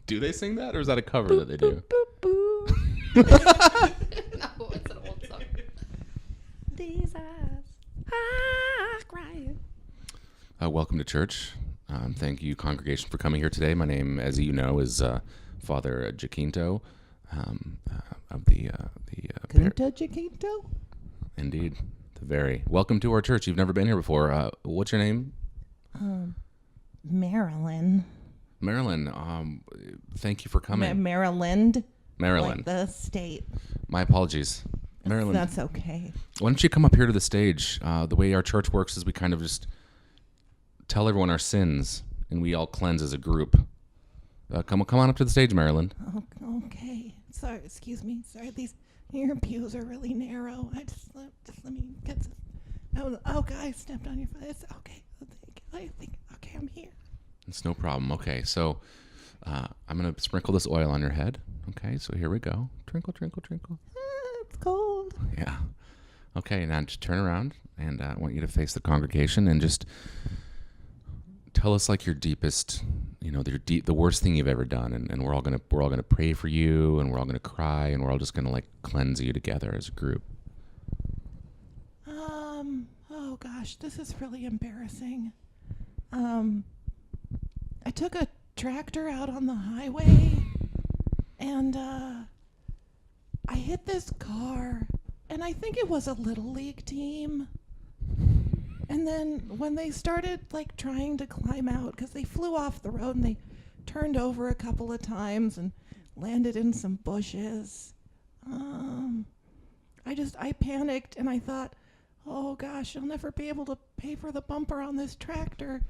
Do they sing that, or is that a cover that they do? Boop, boop. No, it's an old song. These eyes are crying. Welcome to church. Thank you, congregation, for coming here today. My name, as you know, is Father Jacinto of the Quinta Jacinto? Indeed, the very. Welcome to our church. You've never been here before. What's your name? Maryland. Marilyn. Thank you for coming. Maryland. Maryland. Like the state. My apologies. Marilyn, That's okay. why don't you come up here to the stage? The way our church works is we kind of just tell everyone our sins, and we all cleanse as a group. Come on up to the stage, Maryland. Oh, okay. Sorry, excuse me. Sorry, these your pews are really narrow. Just let me get some. Oh, God, I stepped on your foot. It's okay. I think, okay, I'm here. It's no problem. Okay, so I'm going to sprinkle this oil on your head. Okay, so here we go. Trinkle, trinkle, trinkle. It's cold. Yeah. Okay, now just turn around, and I want you to face the congregation and just tell us like your deepest, the worst thing you've ever done, and we're all gonna pray for you, and we're all gonna cry, and we're all just gonna like cleanse you together as a group. Oh gosh, this is really embarrassing. I took a tractor out on the highway, and I hit this car, and I think it was a Little League team. And then when they started like trying to climb out, because they flew off the road and they turned over a couple of times and landed in some bushes, I panicked and I thought, oh gosh, I'll never be able to pay for the bumper on this tractor.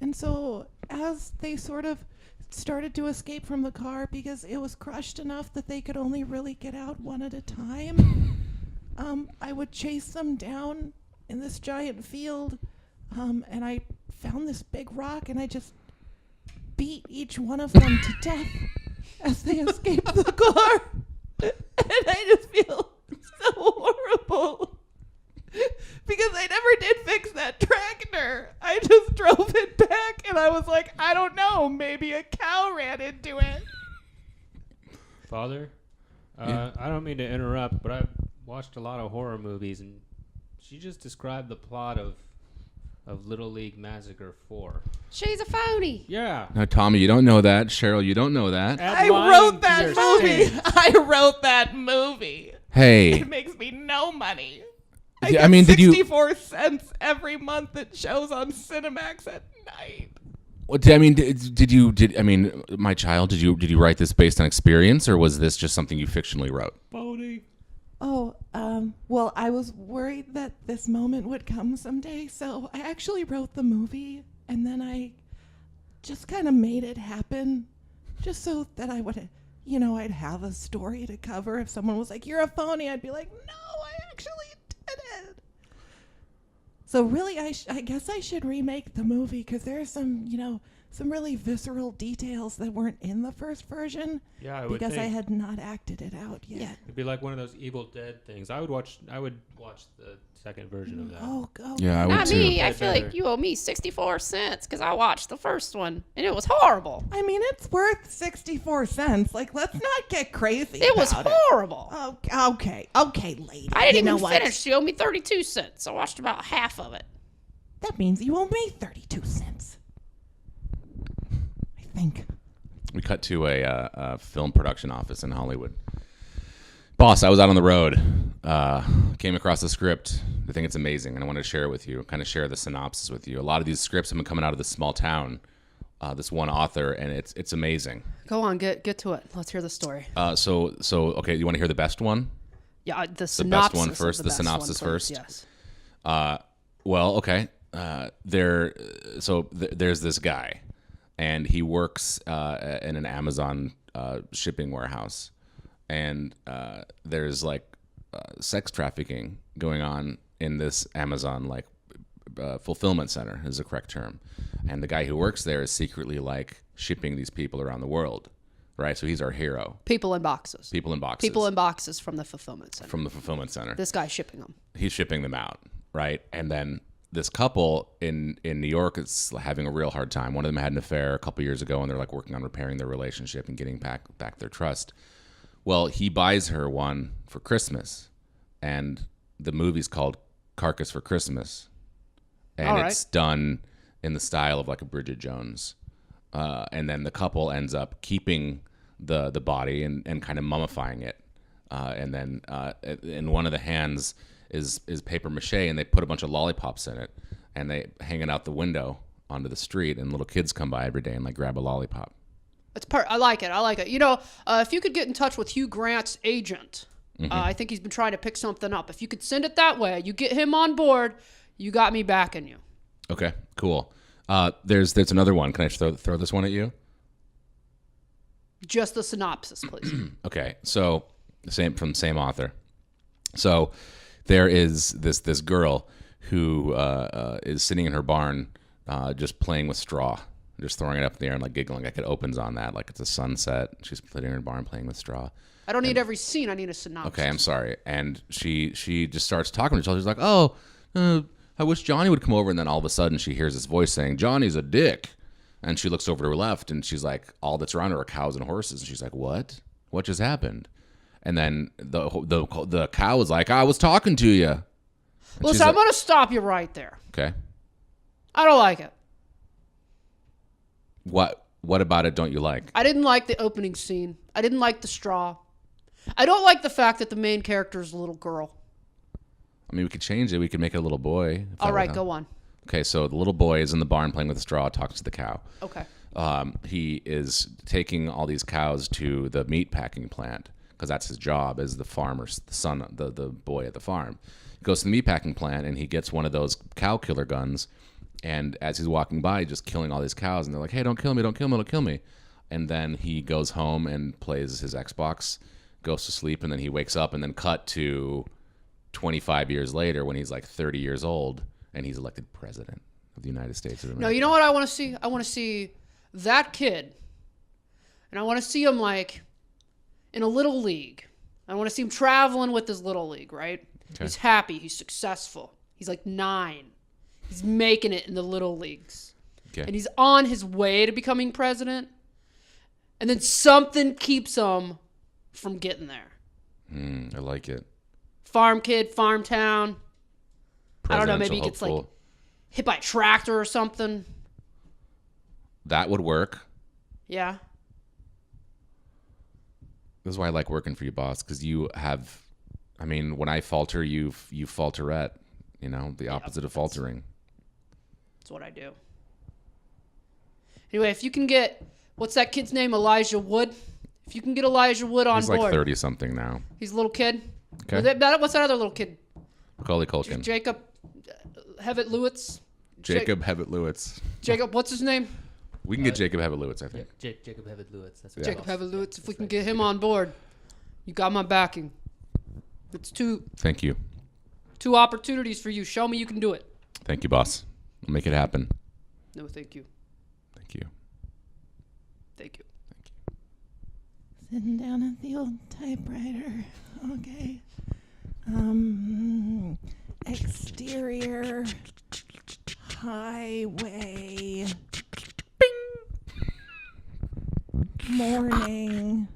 And so as they sort of started to escape from the car, because it was crushed enough that they could only really get out one at a time, I would chase them down in this giant field, and I found this big rock, and I just beat each one of them to death as they escaped the car. And I just feel so horrible because I never did fix that tractor. I just drove it back, and I was like, I don't know, maybe a cow ran into it. Father, Yeah. I don't mean to interrupt, but I've watched a lot of horror movies, and she just described the plot of Little League Massacre 4. She's a phony. Yeah. No, Tommy, you don't know that. Cheryl, you don't know that. Add I lying wrote to that your movie. sins. I wrote that movie. Hey, It makes me no money. I mean, did you? 64 cents every month it shows on Cinemax at night. My child, did you write this based on experience, or was this just something you fictionally wrote? Phony. Oh, well, I was worried that this moment would come someday, so I actually wrote the movie, and then I just kind of made it happen, just so that I would, I'd have a story to cover. If someone was like, you're a phony, I'd be like, no, I actually did it. So really, I guess I should remake the movie, because there are some really visceral details that weren't in the first version. Yeah, I would because I think. had not acted it out yet. Yeah. It'd be like one of those Evil Dead things. I would watch the second version of that. Oh, Yeah, I would Not too. me. I Way feel better. like you owe me 64 cents because I watched the first one and it was horrible. I mean, it's worth 64 cents. Like, let's not get crazy. It was about horrible. Oh, okay, lady. I didn't You know even what? finish. She owed me 32 cents. I watched about half of it. That means you owe me 32 cents. I think. We cut to a film production office in Hollywood. Boss, I was out on the road. Came across the script. I think it's amazing, and I want to share it with you. Kind of share the synopsis with you. A lot of these scripts have been coming out of this small town, this one author, and it's amazing. Go on, get to it. Let's hear the story. So okay, you want to hear the best one? Yeah, the best synopsis. one of first, the best synopsis one, please. first? Yes. Well, okay. There's this guy, and he works in an Amazon shipping warehouse, and there's like sex trafficking going on in this Amazon fulfillment center is the correct term, and the guy who works there is secretly like shipping these people around the world, right? So he's our hero. People in boxes. People in boxes. People in boxes from the fulfillment center. from the fulfillment center. This guy's shipping them. He's shipping them out, right? And then this couple in New York is having a real hard time. One of them had an affair a couple years ago, and they're like working on repairing their relationship and getting back their trust. Well, he buys her one for Christmas, and the movie's called Carcass for Christmas, and All right. it's done in the style of like a Bridget Jones. And then the couple ends up keeping the body and kind of mummifying it, and then in one of the hands is paper mache, and they put a bunch of lollipops in it, and they hang it out the window onto the street, and little kids come by every day and like grab a lollipop. I like it. If you could get in touch with Hugh Grant's agent, I think he's been trying to pick something up. If you could send it that way, you get him on board, you got me backing you. Okay, cool. There's another one. Can I throw this one at you? Just the synopsis, please. Okay, so same author. So there is this girl who is sitting in her barn, just playing with straw, just throwing it up in the air and like giggling, like it opens on that, like it's a sunset. She's sitting in her barn playing with straw. I don't need every scene. I need a synopsis. Okay, I'm sorry. And she just starts talking to each other. She's like, "Oh, I wish Johnny would come over." And then all of a sudden, she hears this voice saying, "Johnny's a dick." And she looks over to her left, and she's like, all that's around her are cows and horses. And she's like, "What? What just happened?" And then the cow was like, "I was talking to you." And Listen, I'm going to stop you right there. Okay. I don't like it. What about it don't you like? I didn't like the opening scene. I didn't like the straw. I don't like the fact that the main character is a little girl. I mean, we could change it. We could make it a little boy. All right, go on. Okay, so the little boy is in the barn playing with the straw, talks to the cow. Okay. He is taking all these cows to the meat packing plant because that's his job as the farmer's the son, the boy at the farm. He goes to the meat packing plant and he gets one of those cow killer guns. And as he's walking by, just killing all these cows, and they're like, "Hey, don't kill me, don't kill me, don't kill me." And then he goes home and plays his Xbox, goes to sleep, and then he wakes up, and then cut to 25 years later when he's like 30 years old, and he's elected president of the United States of America. No, you know what I want to see? I want to see that kid, and I want to see him like in a little league. I want to see him traveling with his little league, right? Okay. He's happy. He's successful. He's like 9. He's making it in the little leagues. Okay. And he's on his way to becoming president. And then something keeps him from getting there. I like it. Farm kid, farm town. I don't know, maybe he gets like Hopeful. hit by a tractor or something. That would work. Yeah. This is why I like working for you, boss, because you have, I mean, when I falter, you falterette, you know, the opposite of faltering. That's what I do. Anyway, if you can get, what's that kid's name? Elijah Wood? If you can get Elijah Wood on He's board. like 30-something now. He's a little kid. Okay. What's that other little kid? Macaulay Culkin. Jacob Hevits Lewis? Jacob Hevits Lewis. Jacob, what's his name? We can get Jacob Hevits Lewis, I think. Jacob Hevits Lewis. That's right. Jacob Hevits Lewis. If we can get him on board, you got my backing. It's Thank you. 2 opportunities for you. Show me you can do it. Thank you, boss. I'll make it happen. No, thank you. Thank you. Thank you. Sitting down at the old typewriter. Okay. Exterior highway. Bing. Morning.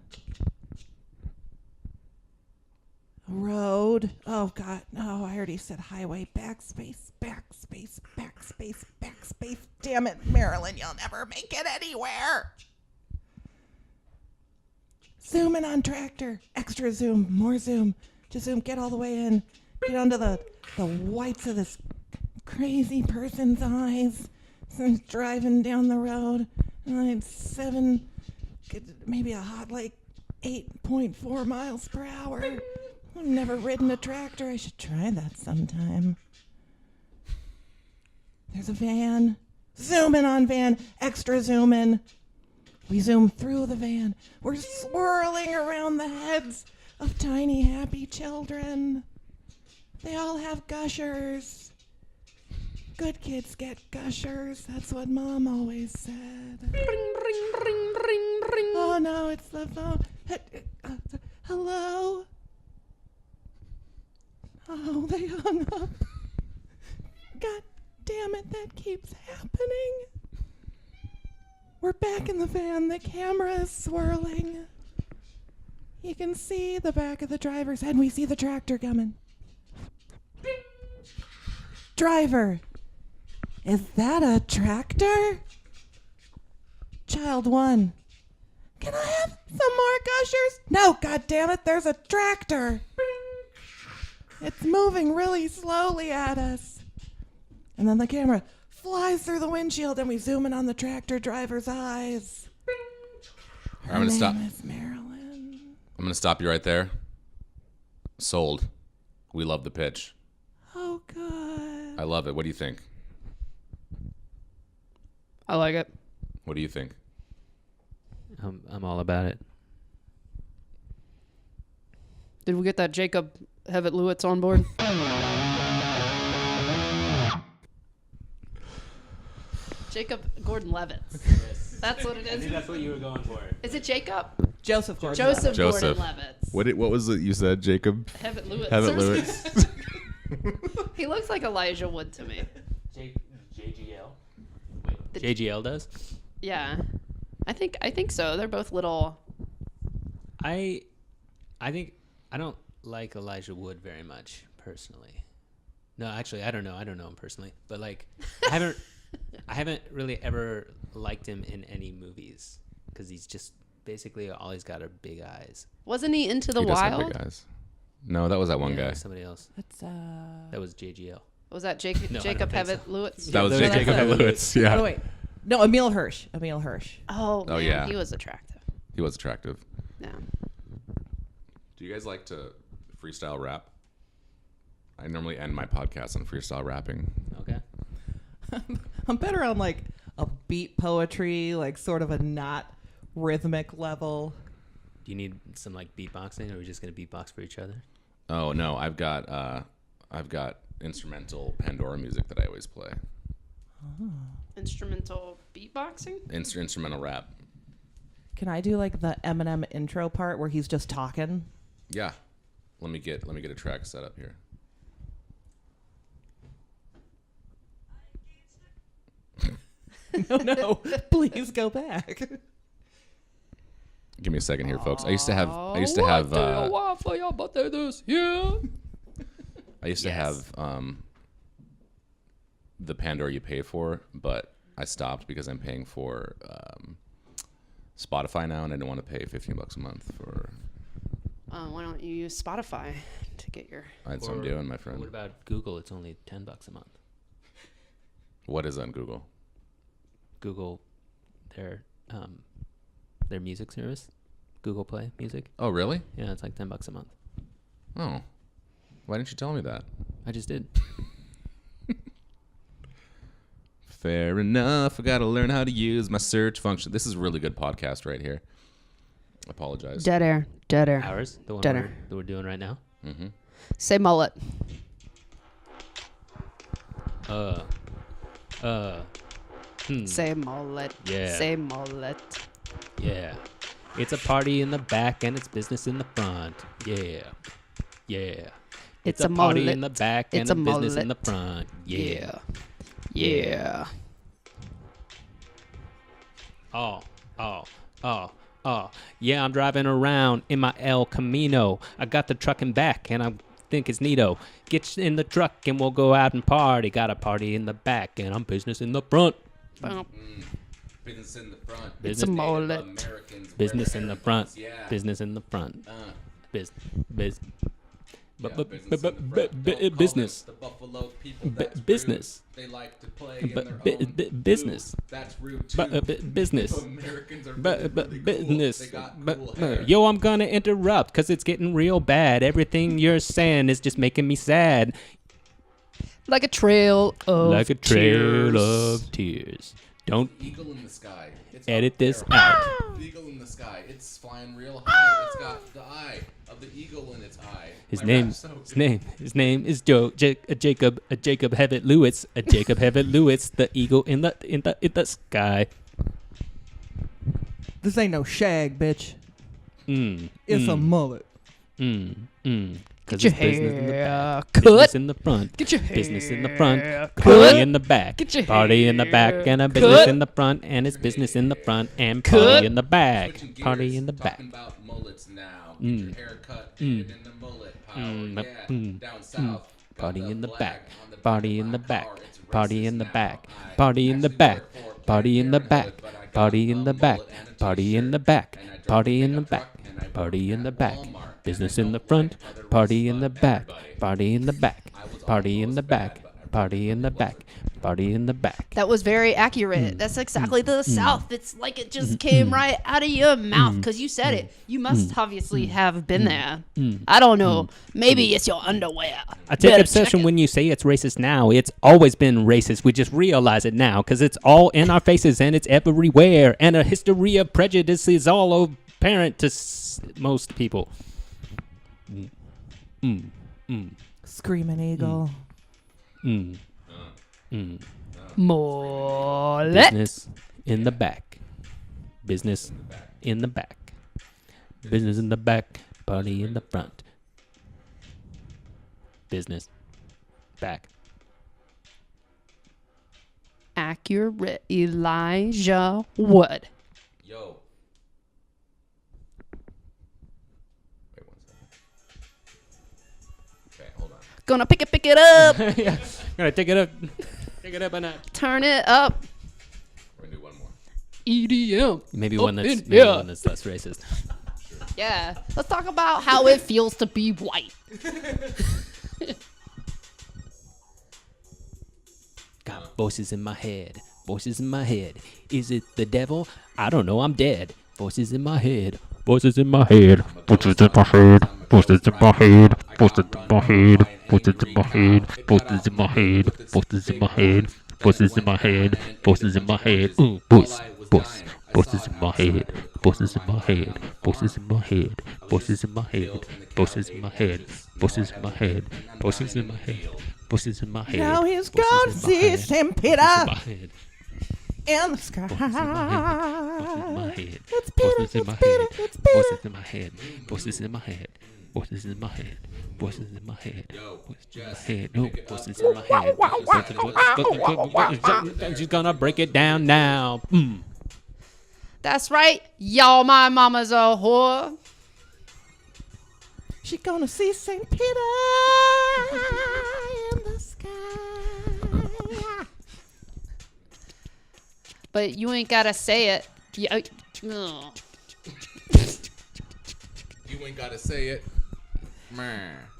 Road. Oh, God. No, I already said highway. Backspace, backspace, backspace, backspace. Damn it, Marilyn, you'll never make it anywhere. Zoom in on tractor. Extra zoom. More zoom. Just zoom. Get all the way in. Get onto the whites of this crazy person's eyes. Someone's driving down the road. Like 7, maybe a hot like 8.4 miles per hour. I've never ridden a tractor. I should try that sometime. There's a van. Zoom in on van. Extra zoom in. We zoom through the van. We're swirling around the heads of tiny, happy children. They all have gushers. Good kids get gushers. That's what Mom always said. Ring, ring, ring, ring, ring. Oh, no, it's the phone. Hello? Oh, they hung up. God damn it, that keeps happening. We're back in the van. The camera is swirling. You can see the back of the driver's head. We see the tractor coming. Driver, is that a tractor? Child 1, can I have some more gushers? No, goddammit, there's a tractor. It's moving really slowly at us. And then the camera flies through the windshield and we zoom in on the tractor driver's eyes. I'm going to stop. Name is Marilyn. I'm going to stop you right there. Sold. We love the pitch. Oh, good. I love it. What do you think? I like it. What do you think? I'm all about it. Did we get that Jacob Hevits on board? Jacob Gordon-Levitt. That's what it I think is. that's what you were going for. Is it Jacob? Joseph Gordon. Joseph Joseph. Gordon-Levitt. What was it you said, Jacob? Hevits. Hevits. He looks like Elijah Wood to me. JGL. Wait, The- JGL does. Yeah, I think so. They're both little. I think I don't like Elijah Wood very much personally. No, actually, I don't know. I don't know him personally, but like, I haven't really ever liked him in any movies because he's just basically all he's got are big eyes. Wasn't he Into the He does have Wild? big eyes. No, that was that one Yeah, guy. somebody else. That's That was JGL. Was that Jacob No, I Jacob don't think Hevits? That was Yeah, Jacob that's Lewis. Yeah. Oh wait, no, Emil Hirsch. Emil Hirsch. Oh, man, yeah. he was attractive. He was attractive. Yeah. Do you guys like to freestyle rap? I normally end my podcast on freestyle rapping. Okay. I'm better on like a beat poetry, like sort of a not rhythmic level. Do you need some like beatboxing, or are we just gonna beatbox for each other? Oh no, I've got instrumental Pandora music that I always play. Instrumental beatboxing? Instrumental rap. Can I do like the Eminem intro part where he's just talking? Yeah. Let me get a track set up here. No, please go back. Give me a second here, folks. I used to have What do you want for your birthday this year? I used to have the Pandora you pay for, but I stopped because I'm paying for Spotify now, and I didn't want to pay $15 a month for. Why don't you use Spotify to get your... That's what I'm doing, my Or friend. what about Google? It's only $10 a month. What is on Google? Google, their music service, Google Play Music. Oh, really? Yeah, it's like $10 a month. Oh, why didn't you tell me that? I just did. Fair enough. I got to learn how to use my search function. This is a really good podcast right here. I apologize. Dead air. Dead air. Ours, the one Dinner. that we're doing right now. Mm-hmm. Say mullet. Say mullet. Yeah. Say mullet. Yeah. It's a party in the back and it's business in the front. Yeah. Yeah. It's a a party mullet. in the back and It's a business in the mullet. front. Yeah. Yeah. Oh. Yeah, I'm driving around in my El Camino. I got the truck in back and I think it's neato. Get in the truck and we'll go out and party. Got a party in the back and I'm business in the front. Boom. Business in the front. It's a mullet. Americans wear Business in the front. haircuts, Yeah. Business in the front. Yeah, Business. business in the front. Don't call Business. them the Buffalo people. B- That's business. rude. They like to play in But their bi- own bi- business. food. That's rude too. Business. Americans are But really business. Cool. They got But cool hair. yo, I'm gonna interrupt because it's getting real bad. Everything you're saying is just making me sad, Like a trail of like a trail tears. of tears. Don't Eagle in the sky. It's edit up this there. out. The eagle in the sky. It's flying real high. It's got the eye of the eagle in its eye. His My name, rap's so his good. name, his name is Jacob Hevits Lewis, Jacob Hevits Lewis, the eagle in the sky. This ain't no shag, bitch. It's a mullet. Cause Get your it's business in the hair back, cut. business in the front, Get your business in the front, hair party cut. in the back, Get your party in the back, hair and a business cut. in the front, and it's business in the front, and Cut. party in the back, Switching gears, party in the back. Talking about mullets now. Get your hair cut. In the mullet power. Down south. got Party the in the flag back, on the party back in of the my back, car. It's party in racist the now. back, I party in the actually back, work for party in the Planned back, Parenthood, but I got party a in the back, mullet and a party in the t-shirt, back, and I drove party a in the pickup back, truck, and I party work in the at back, Walmart, and business I in the don't front, like other party rules, in the but back, everybody. party in the back, I was party in the almost back, bad, but I party in the really back, wasn't. Party in the back. That was very accurate. That's exactly the South. It's like it just came right out of your mouth because you said it. You must obviously have been there. I don't know. Maybe it's your underwear. I take Better obsession check it. when you say it's racist now. It's always been racist. We just realize it now because it's all in our faces and it's everywhere. And a history of prejudice is all apparent to most people. Screaming eagle. More Business in the back. Business in the back. Business in the back. Party in the front. Business back. accurate. Elijah Wood. Yo. Wait 1 second. Okay, hold on. Gonna pick it up. Yeah, gotta take it up. Take it up a notch. Turn it up. We're gonna do one more. EDM. Maybe Up one that's in maybe here. one that's less racist. Yeah. Let's talk about how it feels to be white. Got voices in my head. Voices in my head. Is it the devil? I don't know. I'm dead. Voices in my head. Voices in my head. Voices in my head. Voices in my head. Voices in my head. Voices in my head. Voices in my head. Voices in my head. Voices in my head. Voices in my head. Voice. Voice. Voices in my head. Voices in my head. Voices in my head. Voices in my head. Voices in my head. Voices in my head. Voices in my head. Voices in my head. Now he's gone to see St. Peter head. in the sky. It's Peter, it's Peter, it's Peter. Voices in my head. Voices in my head. Voices in my head. Voices in my head. Voices in my head. No, voices in my head. She's gonna break it down now. That's right. Y'all, my mama's a whore. She gonna see St. Peter in the sky. But you ain't gotta say it. Yeah. You ain't gotta say it.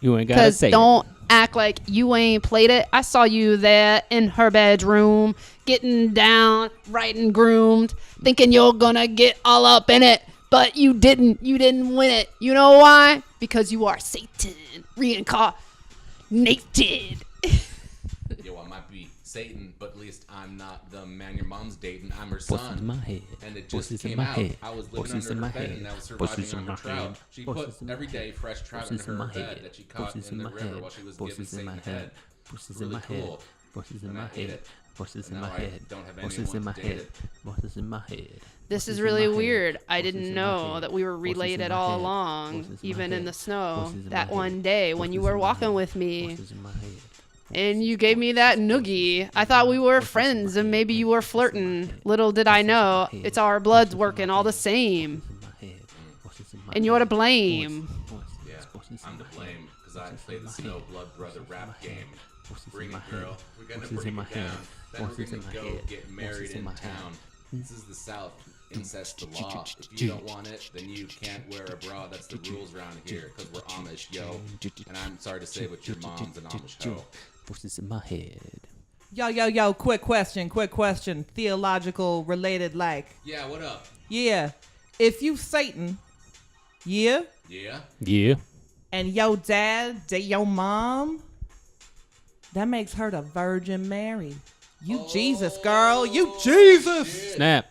You ain't gotta Because say don't act like you ain't played it. I saw you there in her bedroom, getting down, right and groomed, thinking you're gonna get all up in it. But you didn't. You didn't win it. You know why? Because you are Satan reincarnated. Yo, I might be Satan, but at least I'm not the man your mom's dating. I'm her Voices son. in my head. And it just Voices in came my out. head. I was living Voices in under my her bed head. and I was Voices surviving in on her my head. trout. She Voices put in my every day head. fresh trout in Voices in her my bed head. that she caught Voices in in the my river head. while she was Voices giving in my Satan head. head. Voices in Really my head. cool. Voices in And my I hate head. it. Voices in Now my I head. don't have Voices anyone in my to date head. it. Voices in my head. This is Voices in really my head. weird. I Voices didn't in my know head. that we were Voices in related my all head. along, Voices in my even in head. the snow. Voices in my That head. one day when you Voices were in my walking head. with me. Voices in my head. And you gave me that noogie. I thought we were friends and maybe you were flirting. Little did I know, it's our bloods working all the same. And you're to blame. Yeah, I'm to blame because I played the Snow Blood Brother rap game. Bring it, girl. We're gonna break it down. Then we're gonna go get married in town. This is the South. Incest the law. If you don't want it, then you can't wear a bra. That's the rules around here because we're Amish, yo. And I'm sorry to say, but your mom's an Amish hoe. Voices in my head. Yo, quick question. Theological related like. Yeah, what up? Yeah. If you Satan, yeah, Yeah? Yeah. and your dad, your mom, that makes her the Virgin Mary. You Jesus, girl. You Jesus. Snap.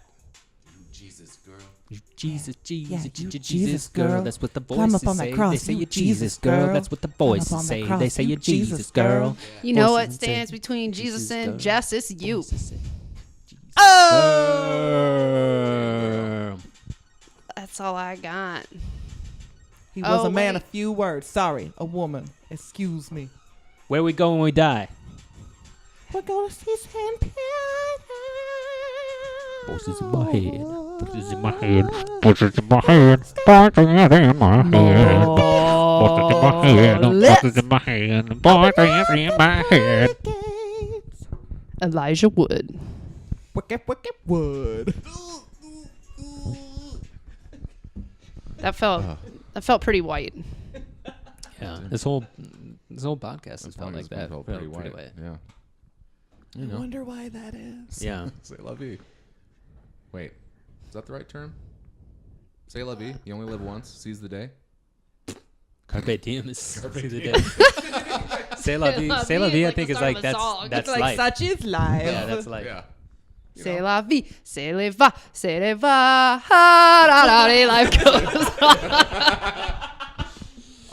Jesus, girl. You Jesus, Yeah, Jesus, you Jesus, girl. That's what the Climb voices up on that say. cross, They say you you Jesus, Jesus, girl. girl. That's what the Climb up voices on that say. cross, They say you you Jesus, Jesus, girl. girl. You know what Voices say, stands between Jesus girl. and Jess? It's you. Voices say, Jesus Oh! girl. That's all I got. He was Oh, a man wait. of few words. Sorry, a woman. Excuse me. Where we go when we die? We're gonna see St. Peter. Voices in my head. Voices in my head. Voices in my head. Voices in my head. Voices in my head. Voices in my head. Voices in my head. Elijah Wood. Wicked wood. That felt pretty white. Yeah. This whole podcast has felt like that. Felt Felt pretty white. Yeah. You I know. wonder why that is. Yeah. C'est la vie. Wait, is that the right term? C'est la vie. You only live once. Seize the day. Carpe diem is see the day. C'est la vie. C'est la vie. I think is like that's Like life. such is life. Yeah, that's life. Yeah. C'est la vie, c'est le va, c'est le va. Ha, da, da, da, life goes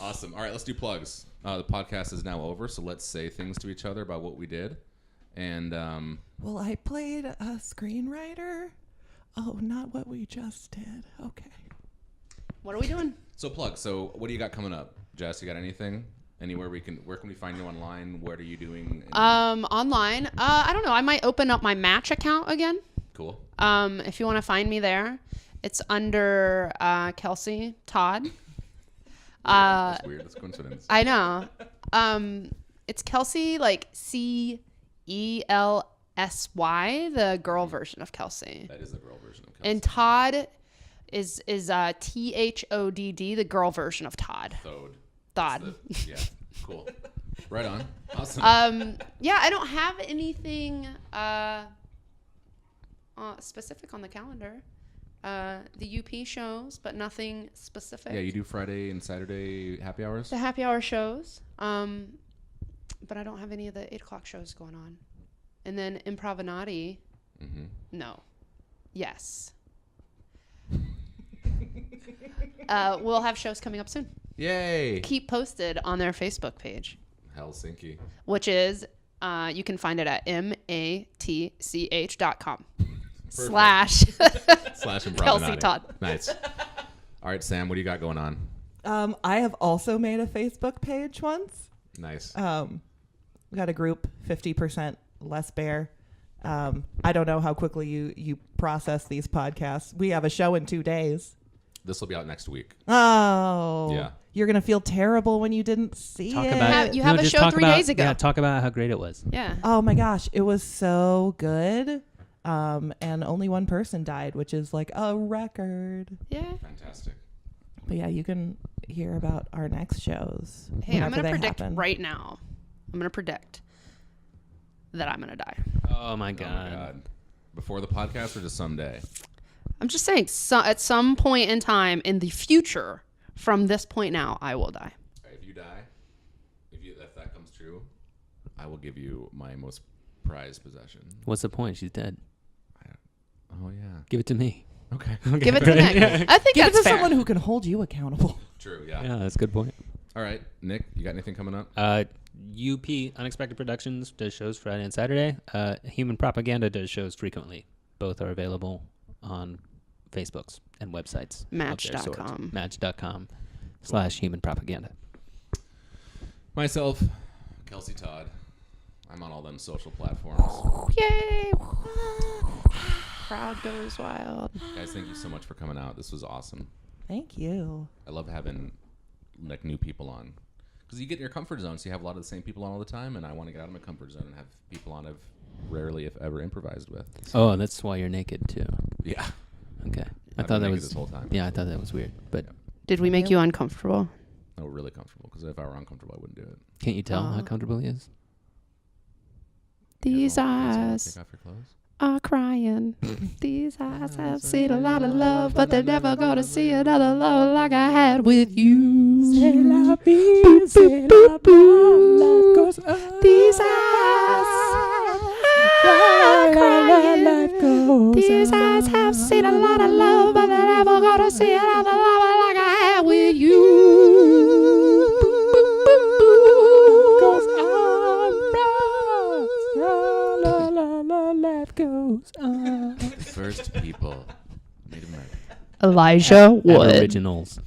on. Awesome. All right, let's do plugs. The podcast is now over, so let's say things to each other about what we did. And Well, I played a screenwriter. Oh, not what we just did. Okay. What are we doing? so plug. So what do you got coming up, Jess? You got anything? Anywhere where can we find you online? What are you doing? Online. I don't know. I might open up my Match account again. Cool. If you want to find me there, it's under Kelsey Todd. That's weird. That's a coincidence. I know. It's Kelsey, like CELSY, the girl version of Kelsey. That is the girl version of Kelsey. And Todd is THODD, the girl version of Todd. Todd. Yeah. Cool. Right on. Awesome. Yeah, I don't have anything specific on the calendar. The UP shows, but nothing specific. Yeah, you do Friday and Saturday happy hours? The happy hour shows. But I don't have any of the 8 o'clock shows going on. And then Improvinati. Mm-hmm. No. Yes. We'll have shows coming up soon. Yay. Keep posted on their Facebook page, Helsinki. which is you can find it at match.com / Slash Improvinati. Kelsey Todd. Nice. All right, Sam, what do you got going on? I have also made a Facebook page once. Nice. We got a group, 50% less bear. I don't know how quickly you process these podcasts. We have a show in 2 days. This will be out next week. Oh. Yeah. You're going to feel terrible when you didn't see Talk it. about it. You have a just show talk 3 about- days ago. Yeah, talk about how great it was. Yeah. Oh my gosh, it was so good. And only one person died, which is like a record. Yeah. Fantastic. But yeah, you can hear about our next shows. Hey, I'm whenever going to they predict happen. right now. I'm going to predict that I'm going to die. Oh my Oh, god. my God. Before the podcast or just someday? I'm just saying, at some point in time in the future, from this point now, I will die. If you die, if that comes true, I will give you my most prized possession. What's the point? She's dead. Oh, yeah. Give it to me. Okay. Give it to Nick. I think Give it that's to fair. someone who can hold you accountable. True, yeah. Yeah, that's a good point. All right, Nick, you got anything coming up? UP Unexpected Productions does shows Friday and Saturday. Human Propaganda does shows frequently. Both are available on Facebooks and websites. Match.com. Match.com / Human Propaganda. Myself, Kelsey Todd. I'm on all them social platforms. Yay! Crowd goes wild. Guys, thank you so much for coming out. This was awesome. Thank you. I love having like new people on. Because you get in your comfort zone, so you have a lot of the same people on all the time, and I want to get out of my comfort zone and have people on I've rarely, if ever, improvised with. Oh, that's why you're naked too. Yeah. Okay. I I've thought been that naked was this whole time. Yeah, I thought that was weird. But Did we make you uncomfortable? No, really comfortable. Because if I were uncomfortable, I wouldn't do it. can't you tell how comfortable he is? These You guys wanna eyes take off your clothes? are crying. These eyes have seen a lot of love, but they're never gonna see another love like I had with you. C'est la vie, c'est la life goes on. These eyes are crying. These eyes have seen a lot of love, but they're never gonna see another love like I had with you. Goes on, la la la, life goes on. The first people made America. Elijah Wood. Aboriginals.